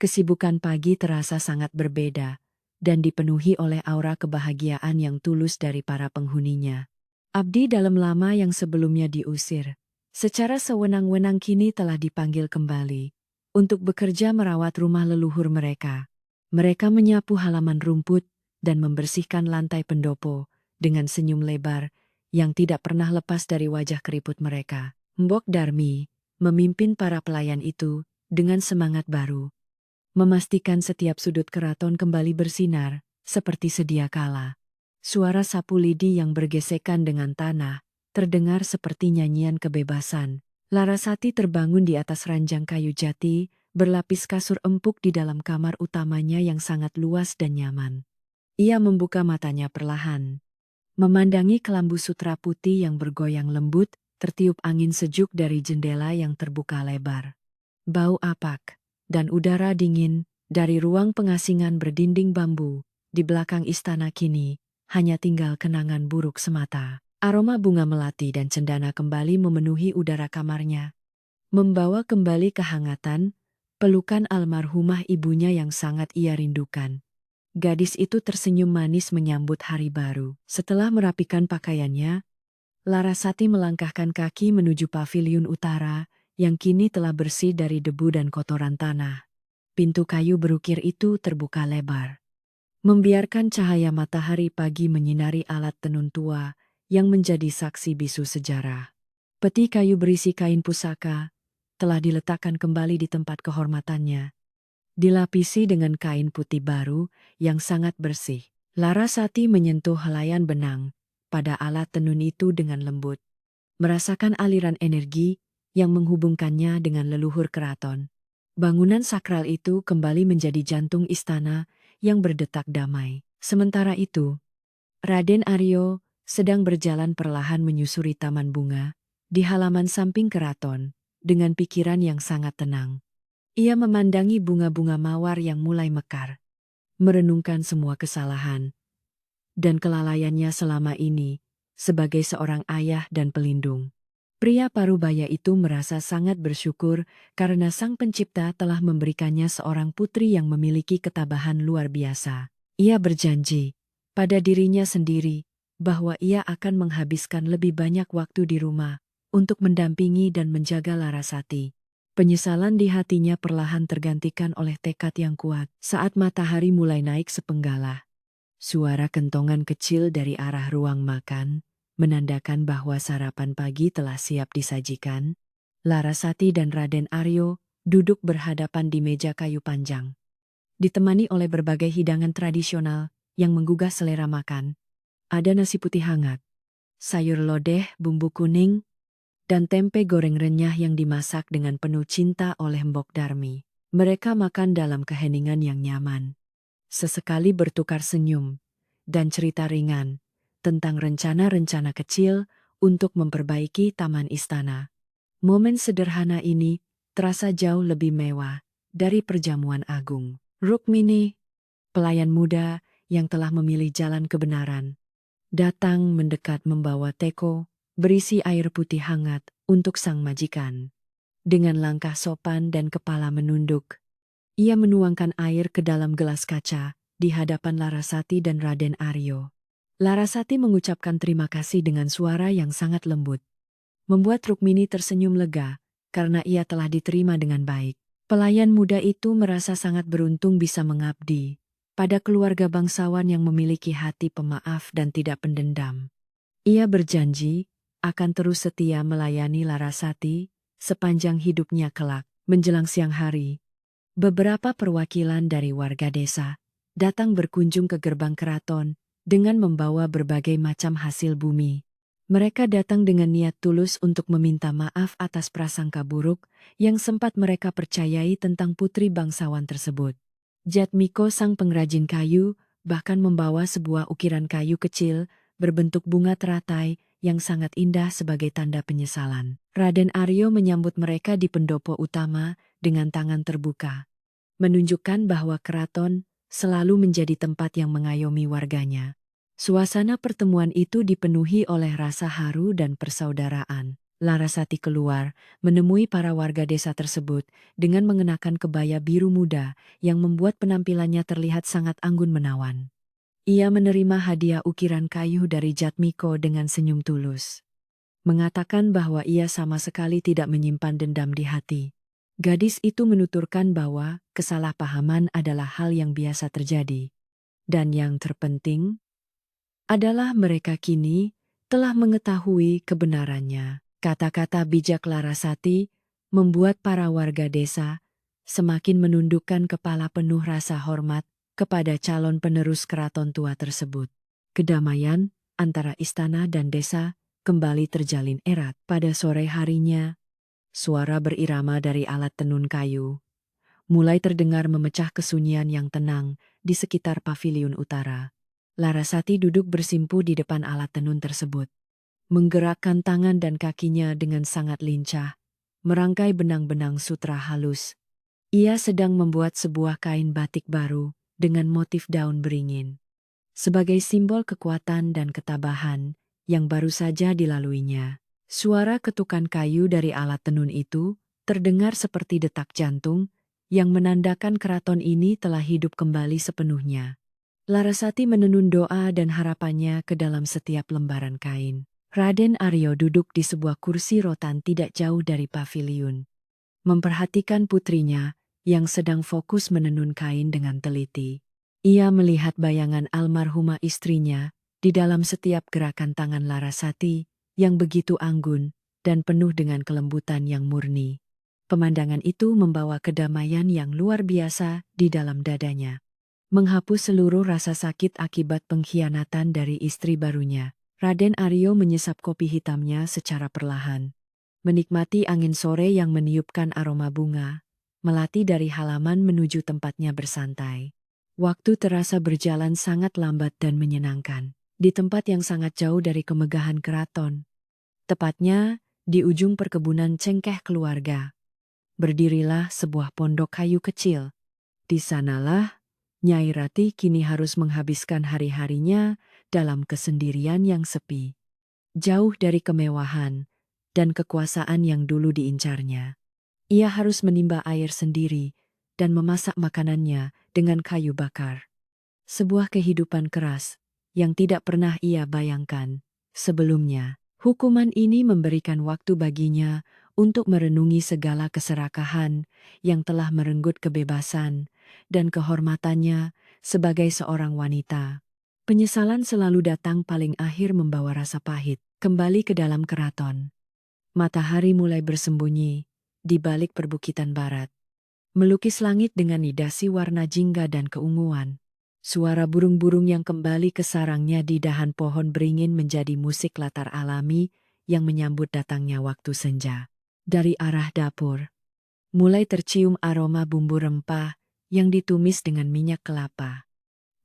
Kesibukan pagi terasa sangat berbeda dan dipenuhi oleh aura kebahagiaan yang tulus dari para penghuninya. Abdi dalam lama yang sebelumnya diusir, secara sewenang-wenang kini telah dipanggil kembali untuk bekerja merawat rumah leluhur mereka. Mereka menyapu halaman rumput dan membersihkan lantai pendopo dengan senyum lebar yang tidak pernah lepas dari wajah keriput mereka. Mbok Darmi memimpin para pelayan itu dengan semangat baru, memastikan setiap sudut keraton kembali bersinar, seperti sedia kala. Suara sapu lidi yang bergesekan dengan tanah, terdengar seperti nyanyian kebebasan. Larasati terbangun di atas ranjang kayu jati, berlapis kasur empuk di dalam kamar utamanya yang sangat luas dan nyaman. Ia membuka matanya perlahan, memandangi kelambu sutra putih yang bergoyang lembut, tertiup angin sejuk dari jendela yang terbuka lebar. Bau apak dan udara dingin dari ruang pengasingan berdinding bambu di belakang istana kini hanya tinggal kenangan buruk semata. Aroma bunga melati dan cendana kembali memenuhi udara kamarnya, membawa kembali kehangatan pelukan almarhumah ibunya yang sangat ia rindukan. Gadis itu tersenyum manis menyambut hari baru. Setelah merapikan pakaiannya, Larasati melangkahkan kaki menuju paviliun utara yang kini telah bersih dari debu dan kotoran tanah. Pintu kayu berukir itu terbuka lebar, membiarkan cahaya matahari pagi menyinari alat tenun tua yang menjadi saksi bisu sejarah. Peti kayu berisi kain pusaka telah diletakkan kembali di tempat kehormatannya, dilapisi dengan kain putih baru yang sangat bersih. Larasati menyentuh helaian benang pada alat tenun itu dengan lembut, merasakan aliran energi yang menghubungkannya dengan leluhur keraton. Bangunan sakral itu kembali menjadi jantung istana yang berdetak damai. Sementara itu, Raden Aryo sedang berjalan perlahan menyusuri taman bunga di halaman samping keraton dengan pikiran yang sangat tenang. Ia memandangi bunga-bunga mawar yang mulai mekar, merenungkan semua kesalahan dan kelalaiannya selama ini sebagai seorang ayah dan pelindung. Pria parubaya itu merasa sangat bersyukur karena Sang Pencipta telah memberikannya seorang putri yang memiliki ketabahan luar biasa. Ia berjanji pada dirinya sendiri bahwa ia akan menghabiskan lebih banyak waktu di rumah untuk mendampingi dan menjaga Larasati. Penyesalan di hatinya perlahan tergantikan oleh tekad yang kuat. Saat matahari mulai naik sepenggalah, suara kentongan kecil dari arah ruang makan menandakan bahwa sarapan pagi telah siap disajikan. Larasati dan Raden Aryo duduk berhadapan di meja kayu panjang, ditemani oleh berbagai hidangan tradisional yang menggugah selera makan. Ada nasi putih hangat, sayur lodeh bumbu kuning, dan tempe goreng renyah yang dimasak dengan penuh cinta oleh Mbok Darmi. Mereka makan dalam keheningan yang nyaman, sesekali bertukar senyum dan cerita ringan tentang rencana-rencana kecil untuk memperbaiki taman istana. Momen sederhana ini terasa jauh lebih mewah dari perjamuan agung. Rukmini, pelayan muda yang telah memilih jalan kebenaran, datang mendekat membawa teko berisi air putih hangat untuk sang majikan. Dengan langkah sopan dan kepala menunduk, ia menuangkan air ke dalam gelas kaca di hadapan Larasati dan Raden Aryo. Larasati mengucapkan terima kasih dengan suara yang sangat lembut, membuat Rukmini tersenyum lega karena ia telah diterima dengan baik. Pelayan muda itu merasa sangat beruntung bisa mengabdi pada keluarga bangsawan yang memiliki hati pemaaf dan tidak pendendam. Ia berjanji akan terus setia melayani Larasati sepanjang hidupnya kelak. Menjelang siang hari, beberapa perwakilan dari warga desa datang berkunjung ke gerbang keraton dengan membawa berbagai macam hasil bumi. Mereka datang dengan niat tulus untuk meminta maaf atas prasangka buruk yang sempat mereka percayai tentang putri bangsawan tersebut. Jatmiko sang pengrajin kayu bahkan membawa sebuah ukiran kayu kecil berbentuk bunga teratai yang sangat indah sebagai tanda penyesalan. Raden Aryo menyambut mereka di pendopo utama dengan tangan terbuka, menunjukkan bahwa keraton selalu menjadi tempat yang mengayomi warganya. Suasana pertemuan itu dipenuhi oleh rasa haru dan persaudaraan. Larasati keluar, menemui para warga desa tersebut dengan mengenakan kebaya biru muda yang membuat penampilannya terlihat sangat anggun menawan. Ia menerima hadiah ukiran kayu dari Jatmiko dengan senyum tulus, mengatakan bahwa ia sama sekali tidak menyimpan dendam di hati. Gadis itu menuturkan bahwa kesalahpahaman adalah hal yang biasa terjadi. Dan yang terpenting adalah mereka kini telah mengetahui kebenarannya. Kata-kata bijak Larasati membuat para warga desa semakin menundukkan kepala penuh rasa hormat kepada calon penerus keraton tua tersebut. Kedamaian antara istana dan desa kembali terjalin erat. Pada sore harinya, suara berirama dari alat tenun kayu mulai terdengar memecah kesunyian yang tenang di sekitar paviliun utara. Larasati duduk bersimpu di depan alat tenun tersebut, menggerakkan tangan dan kakinya dengan sangat lincah, merangkai benang-benang sutra halus. Ia sedang membuat sebuah kain batik baru dengan motif daun beringin, sebagai simbol kekuatan dan ketabahan yang baru saja dilaluinya. Suara ketukan kayu dari alat tenun itu terdengar seperti detak jantung yang menandakan keraton ini telah hidup kembali sepenuhnya. Larasati menenun doa dan harapannya ke dalam setiap lembaran kain. Raden Aryo duduk di sebuah kursi rotan tidak jauh dari paviliun, memperhatikan putrinya yang sedang fokus menenun kain dengan teliti. Ia melihat bayangan almarhumah istrinya di dalam setiap gerakan tangan Larasati yang begitu anggun dan penuh dengan kelembutan yang murni. Pemandangan itu membawa kedamaian yang luar biasa di dalam dadanya, menghapus seluruh rasa sakit akibat pengkhianatan dari istri barunya. Raden Aryo menyesap kopi hitamnya secara perlahan, menikmati angin sore yang meniupkan aroma bunga melati dari halaman menuju tempatnya bersantai. Waktu terasa berjalan sangat lambat dan menyenangkan. Di tempat yang sangat jauh dari kemegahan keraton, tepatnya di ujung perkebunan cengkeh keluarga, berdirilah sebuah pondok kayu kecil. Di sanalah Nyai Rati kini harus menghabiskan hari-harinya dalam kesendirian yang sepi, jauh dari kemewahan dan kekuasaan yang dulu diincarnya. Ia harus menimba air sendiri dan memasak makanannya dengan kayu bakar. Sebuah kehidupan keras yang tidak pernah ia bayangkan sebelumnya. Hukuman ini memberikan waktu baginya untuk merenungi segala keserakahan yang telah merenggut kebebasan dan kehormatannya sebagai seorang wanita. Penyesalan selalu datang paling akhir membawa rasa pahit. Kembali ke dalam keraton, matahari mulai bersembunyi di balik perbukitan barat, melukis langit dengan nidasi warna jingga dan keunguan. Suara burung-burung yang kembali ke sarangnya di dahan pohon beringin menjadi musik latar alami yang menyambut datangnya waktu senja. Dari arah dapur, mulai tercium aroma bumbu rempah yang ditumis dengan minyak kelapa,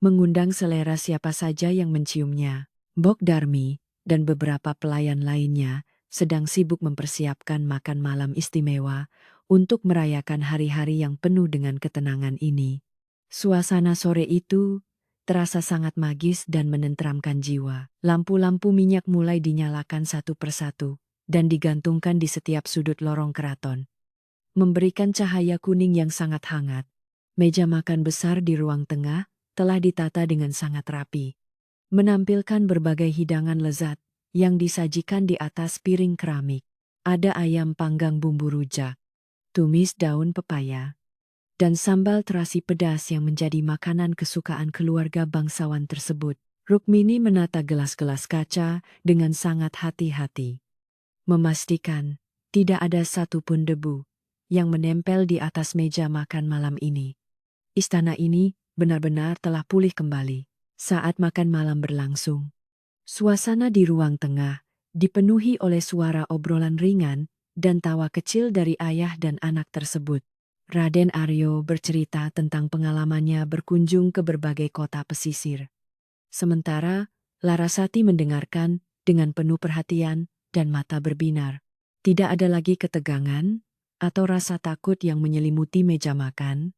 mengundang selera siapa saja yang menciumnya. Bok Darmi dan beberapa pelayan lainnya sedang sibuk mempersiapkan makan malam istimewa untuk merayakan hari-hari yang penuh dengan ketenangan ini. Suasana sore itu terasa sangat magis dan menenteramkan jiwa. Lampu-lampu minyak mulai dinyalakan satu persatu dan digantungkan di setiap sudut lorong keraton, memberikan cahaya kuning yang sangat hangat. Meja makan besar di ruang tengah telah ditata dengan sangat rapi, menampilkan berbagai hidangan lezat yang disajikan di atas piring keramik. Ada ayam panggang bumbu rujak, tumis daun pepaya, dan sambal terasi pedas yang menjadi makanan kesukaan keluarga bangsawan tersebut. Rukmini menata gelas-gelas kaca dengan sangat hati-hati, memastikan Tidak ada satupun debu yang menempel di atas meja makan malam ini. Istana ini benar-benar telah pulih kembali saat makan malam berlangsung. Suasana di ruang tengah dipenuhi oleh suara obrolan ringan dan tawa kecil dari ayah dan anak tersebut. Raden Aryo bercerita tentang pengalamannya berkunjung ke berbagai kota pesisir. Sementara Larasati mendengarkan dengan penuh perhatian dan mata berbinar. Tidak ada lagi ketegangan atau rasa takut yang menyelimuti meja makan.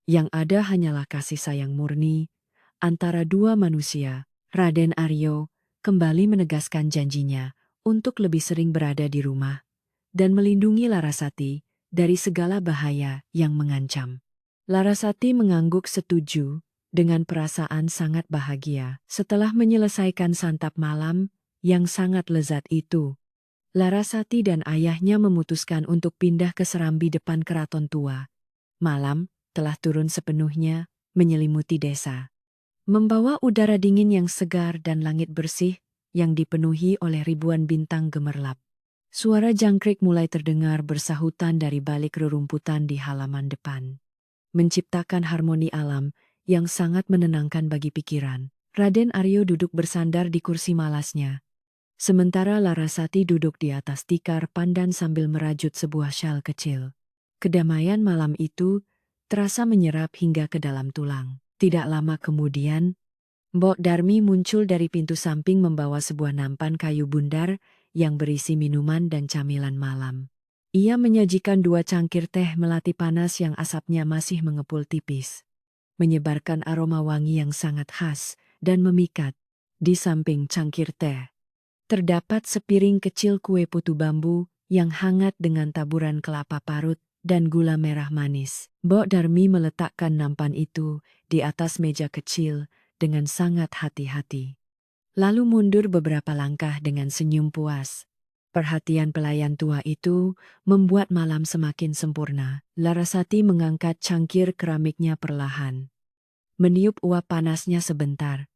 Yang ada hanyalah kasih sayang murni antara dua manusia. Raden Aryo kembali menegaskan janjinya untuk lebih sering berada di rumah dan melindungi Larasati dari segala bahaya yang mengancam. Larasati mengangguk setuju dengan perasaan sangat bahagia. Setelah menyelesaikan santap malam yang sangat lezat itu, Larasati dan ayahnya memutuskan untuk pindah ke serambi depan keraton tua. Malam telah turun sepenuhnya menyelimuti desa, membawa udara dingin yang segar dan langit bersih yang dipenuhi oleh ribuan bintang gemerlap. Suara jangkrik mulai terdengar bersahutan dari balik rerumputan di halaman depan, menciptakan harmoni alam yang sangat menenangkan bagi pikiran. Raden Aryo duduk bersandar di kursi malasnya, sementara Larasati duduk di atas tikar pandan sambil merajut sebuah syal kecil. Kedamaian malam itu terasa menyerap hingga ke dalam tulang. Tidak lama kemudian, Mbok Darmi muncul dari pintu samping membawa sebuah nampan kayu bundar yang berisi minuman dan camilan malam. Ia menyajikan 2 cangkir teh melati panas yang asapnya masih mengepul tipis, menyebarkan aroma wangi yang sangat khas dan memikat. Di samping cangkir teh, terdapat sepiring kecil kue putu bambu yang hangat dengan taburan kelapa parut dan gula merah manis. Mbok Darmi meletakkan nampan itu di atas meja kecil dengan sangat hati-hati. Lalu mundur beberapa langkah dengan senyum puas. Perhatian pelayan tua itu membuat malam semakin sempurna. Larasati mengangkat cangkir keramiknya perlahan, meniup uap panasnya sebentar,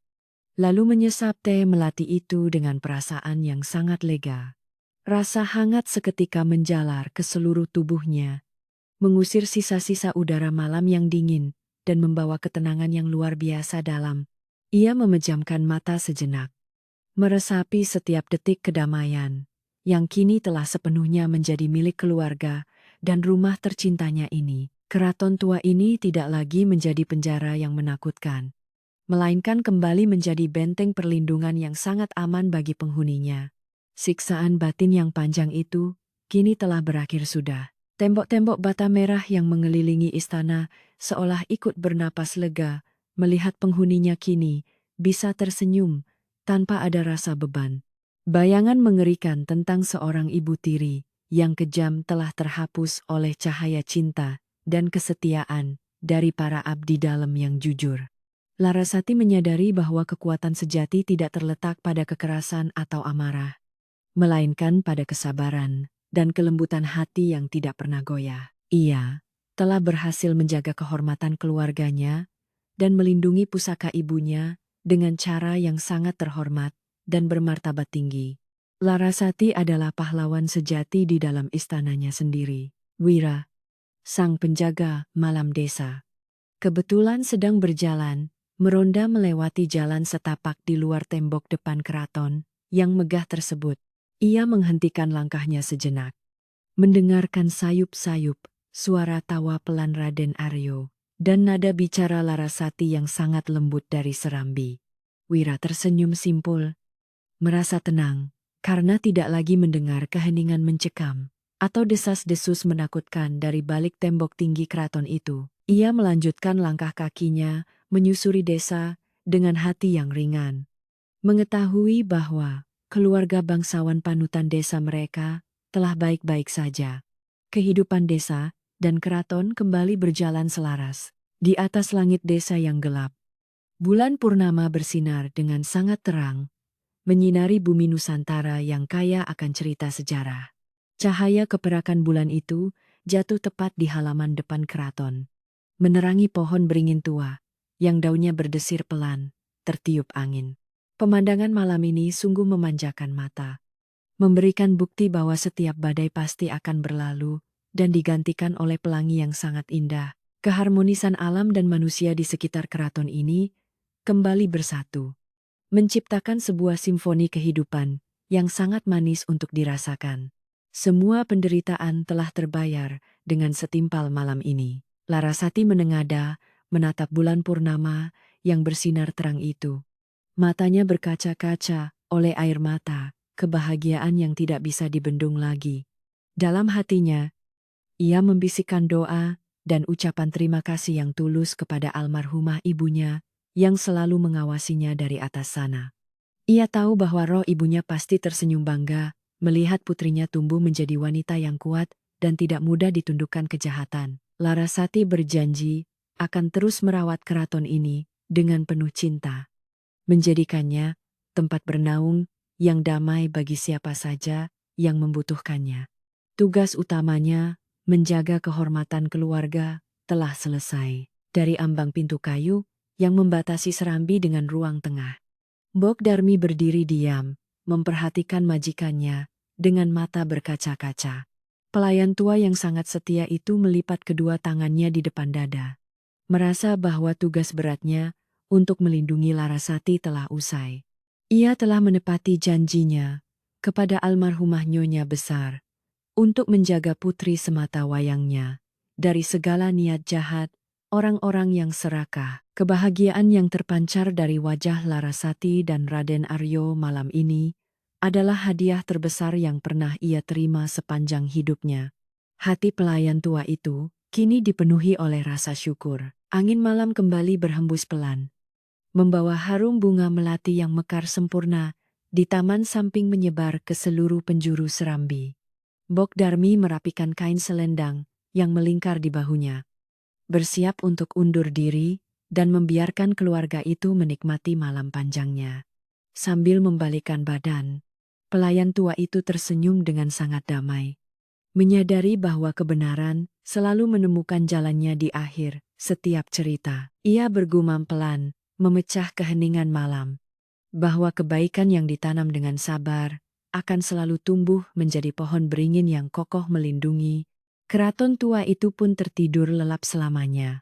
lalu menyesap teh melati itu dengan perasaan yang sangat lega. Rasa hangat seketika menjalar ke seluruh tubuhnya, mengusir sisa-sisa udara malam yang dingin dan membawa ketenangan yang luar biasa dalam. Ia memejamkan mata sejenak, meresapi setiap detik kedamaian yang kini telah sepenuhnya menjadi milik keluarga dan rumah tercintanya ini. Keraton tua ini tidak lagi menjadi penjara yang menakutkan, melainkan kembali menjadi benteng perlindungan yang sangat aman bagi penghuninya. Siksaan batin yang panjang itu kini telah berakhir sudah. Tembok-tembok bata merah yang mengelilingi istana seolah ikut bernapas lega melihat penghuninya kini bisa tersenyum tanpa ada rasa beban. Bayangan mengerikan tentang seorang ibu tiri yang kejam telah terhapus oleh cahaya cinta dan kesetiaan dari para abdi dalam yang jujur. Larasati menyadari bahwa kekuatan sejati tidak terletak pada kekerasan atau amarah, melainkan pada kesabaran dan kelembutan hati yang tidak pernah goyah. Ia telah berhasil menjaga kehormatan keluarganya dan melindungi pusaka ibunya dengan cara yang sangat terhormat dan bermartabat tinggi. Larasati adalah pahlawan sejati di dalam istananya sendiri. Wira, sang penjaga malam desa, kebetulan sedang berjalan, meronda melewati jalan setapak di luar tembok depan keraton yang megah tersebut. Ia menghentikan langkahnya sejenak, mendengarkan sayup-sayup suara tawa pelan Raden Aryo dan nada bicara Larasati yang sangat lembut dari serambi. Wira tersenyum simpul, merasa tenang karena tidak lagi mendengar keheningan mencekam atau desas-desus menakutkan dari balik tembok tinggi keraton itu. Ia melanjutkan langkah kakinya menyusuri desa dengan hati yang ringan, mengetahui bahwa keluarga bangsawan panutan desa mereka telah baik-baik saja. Kehidupan desa dan keraton kembali berjalan selaras. Di atas langit desa yang gelap, bulan purnama bersinar dengan sangat terang, menyinari bumi Nusantara yang kaya akan cerita sejarah. Cahaya keperakan bulan itu jatuh tepat di halaman depan keraton, menerangi pohon beringin tua yang daunnya berdesir pelan, tertiup angin. Pemandangan malam ini sungguh memanjakan mata. memberikan bukti bahwa setiap badai pasti akan berlalu dan digantikan oleh pelangi yang sangat indah. Keharmonisan alam dan manusia di sekitar keraton ini kembali bersatu, menciptakan sebuah simfoni kehidupan yang sangat manis untuk dirasakan. Semua penderitaan telah terbayar dengan setimpal malam ini. Larasati menengada, menatap bulan purnama yang bersinar terang itu. Matanya berkaca-kaca oleh air mata, kebahagiaan yang tidak bisa dibendung lagi. Dalam hatinya, ia membisikkan doa dan ucapan terima kasih yang tulus kepada almarhumah ibunya yang selalu mengawasinya dari atas sana. Ia tahu bahwa roh ibunya pasti tersenyum bangga melihat putrinya tumbuh menjadi wanita yang kuat dan tidak mudah ditundukkan kejahatan. Larasati berjanji akan terus merawat keraton ini dengan penuh cinta, menjadikannya tempat bernaung yang damai bagi siapa saja yang membutuhkannya. Tugas utamanya, menjaga kehormatan keluarga, telah selesai. Dari ambang pintu kayu yang membatasi serambi dengan ruang tengah, Mbok Darmi berdiri diam, memperhatikan majikannya dengan mata berkaca-kaca. Pelayan tua yang sangat setia itu melipat kedua tangannya di depan dada, merasa bahwa tugas beratnya untuk melindungi Larasati telah usai. Ia telah menepati janjinya kepada almarhumah nyonya besar untuk menjaga putri semata wayangnya dari segala niat jahat, orang-orang yang serakah. Kebahagiaan yang terpancar dari wajah Larasati dan Raden Aryo malam ini adalah hadiah terbesar yang pernah ia terima sepanjang hidupnya. Hati pelayan tua itu kini dipenuhi oleh rasa syukur. Angin malam kembali berhembus pelan, membawa harum bunga melati yang mekar sempurna di taman samping menyebar ke seluruh penjuru Serambi. Mbok Darmi merapikan kain selendang yang melingkar di bahunya, bersiap untuk undur diri dan membiarkan keluarga itu menikmati malam panjangnya. Sambil membalikkan badan, pelayan tua itu tersenyum dengan sangat damai, menyadari bahwa kebenaran selalu menemukan jalannya di akhir setiap cerita. Ia bergumam pelan, memecah keheningan malam, bahwa kebaikan yang ditanam dengan sabar akan selalu tumbuh menjadi pohon beringin yang kokoh melindungi. Keraton tua itu pun tertidur lelap selamanya.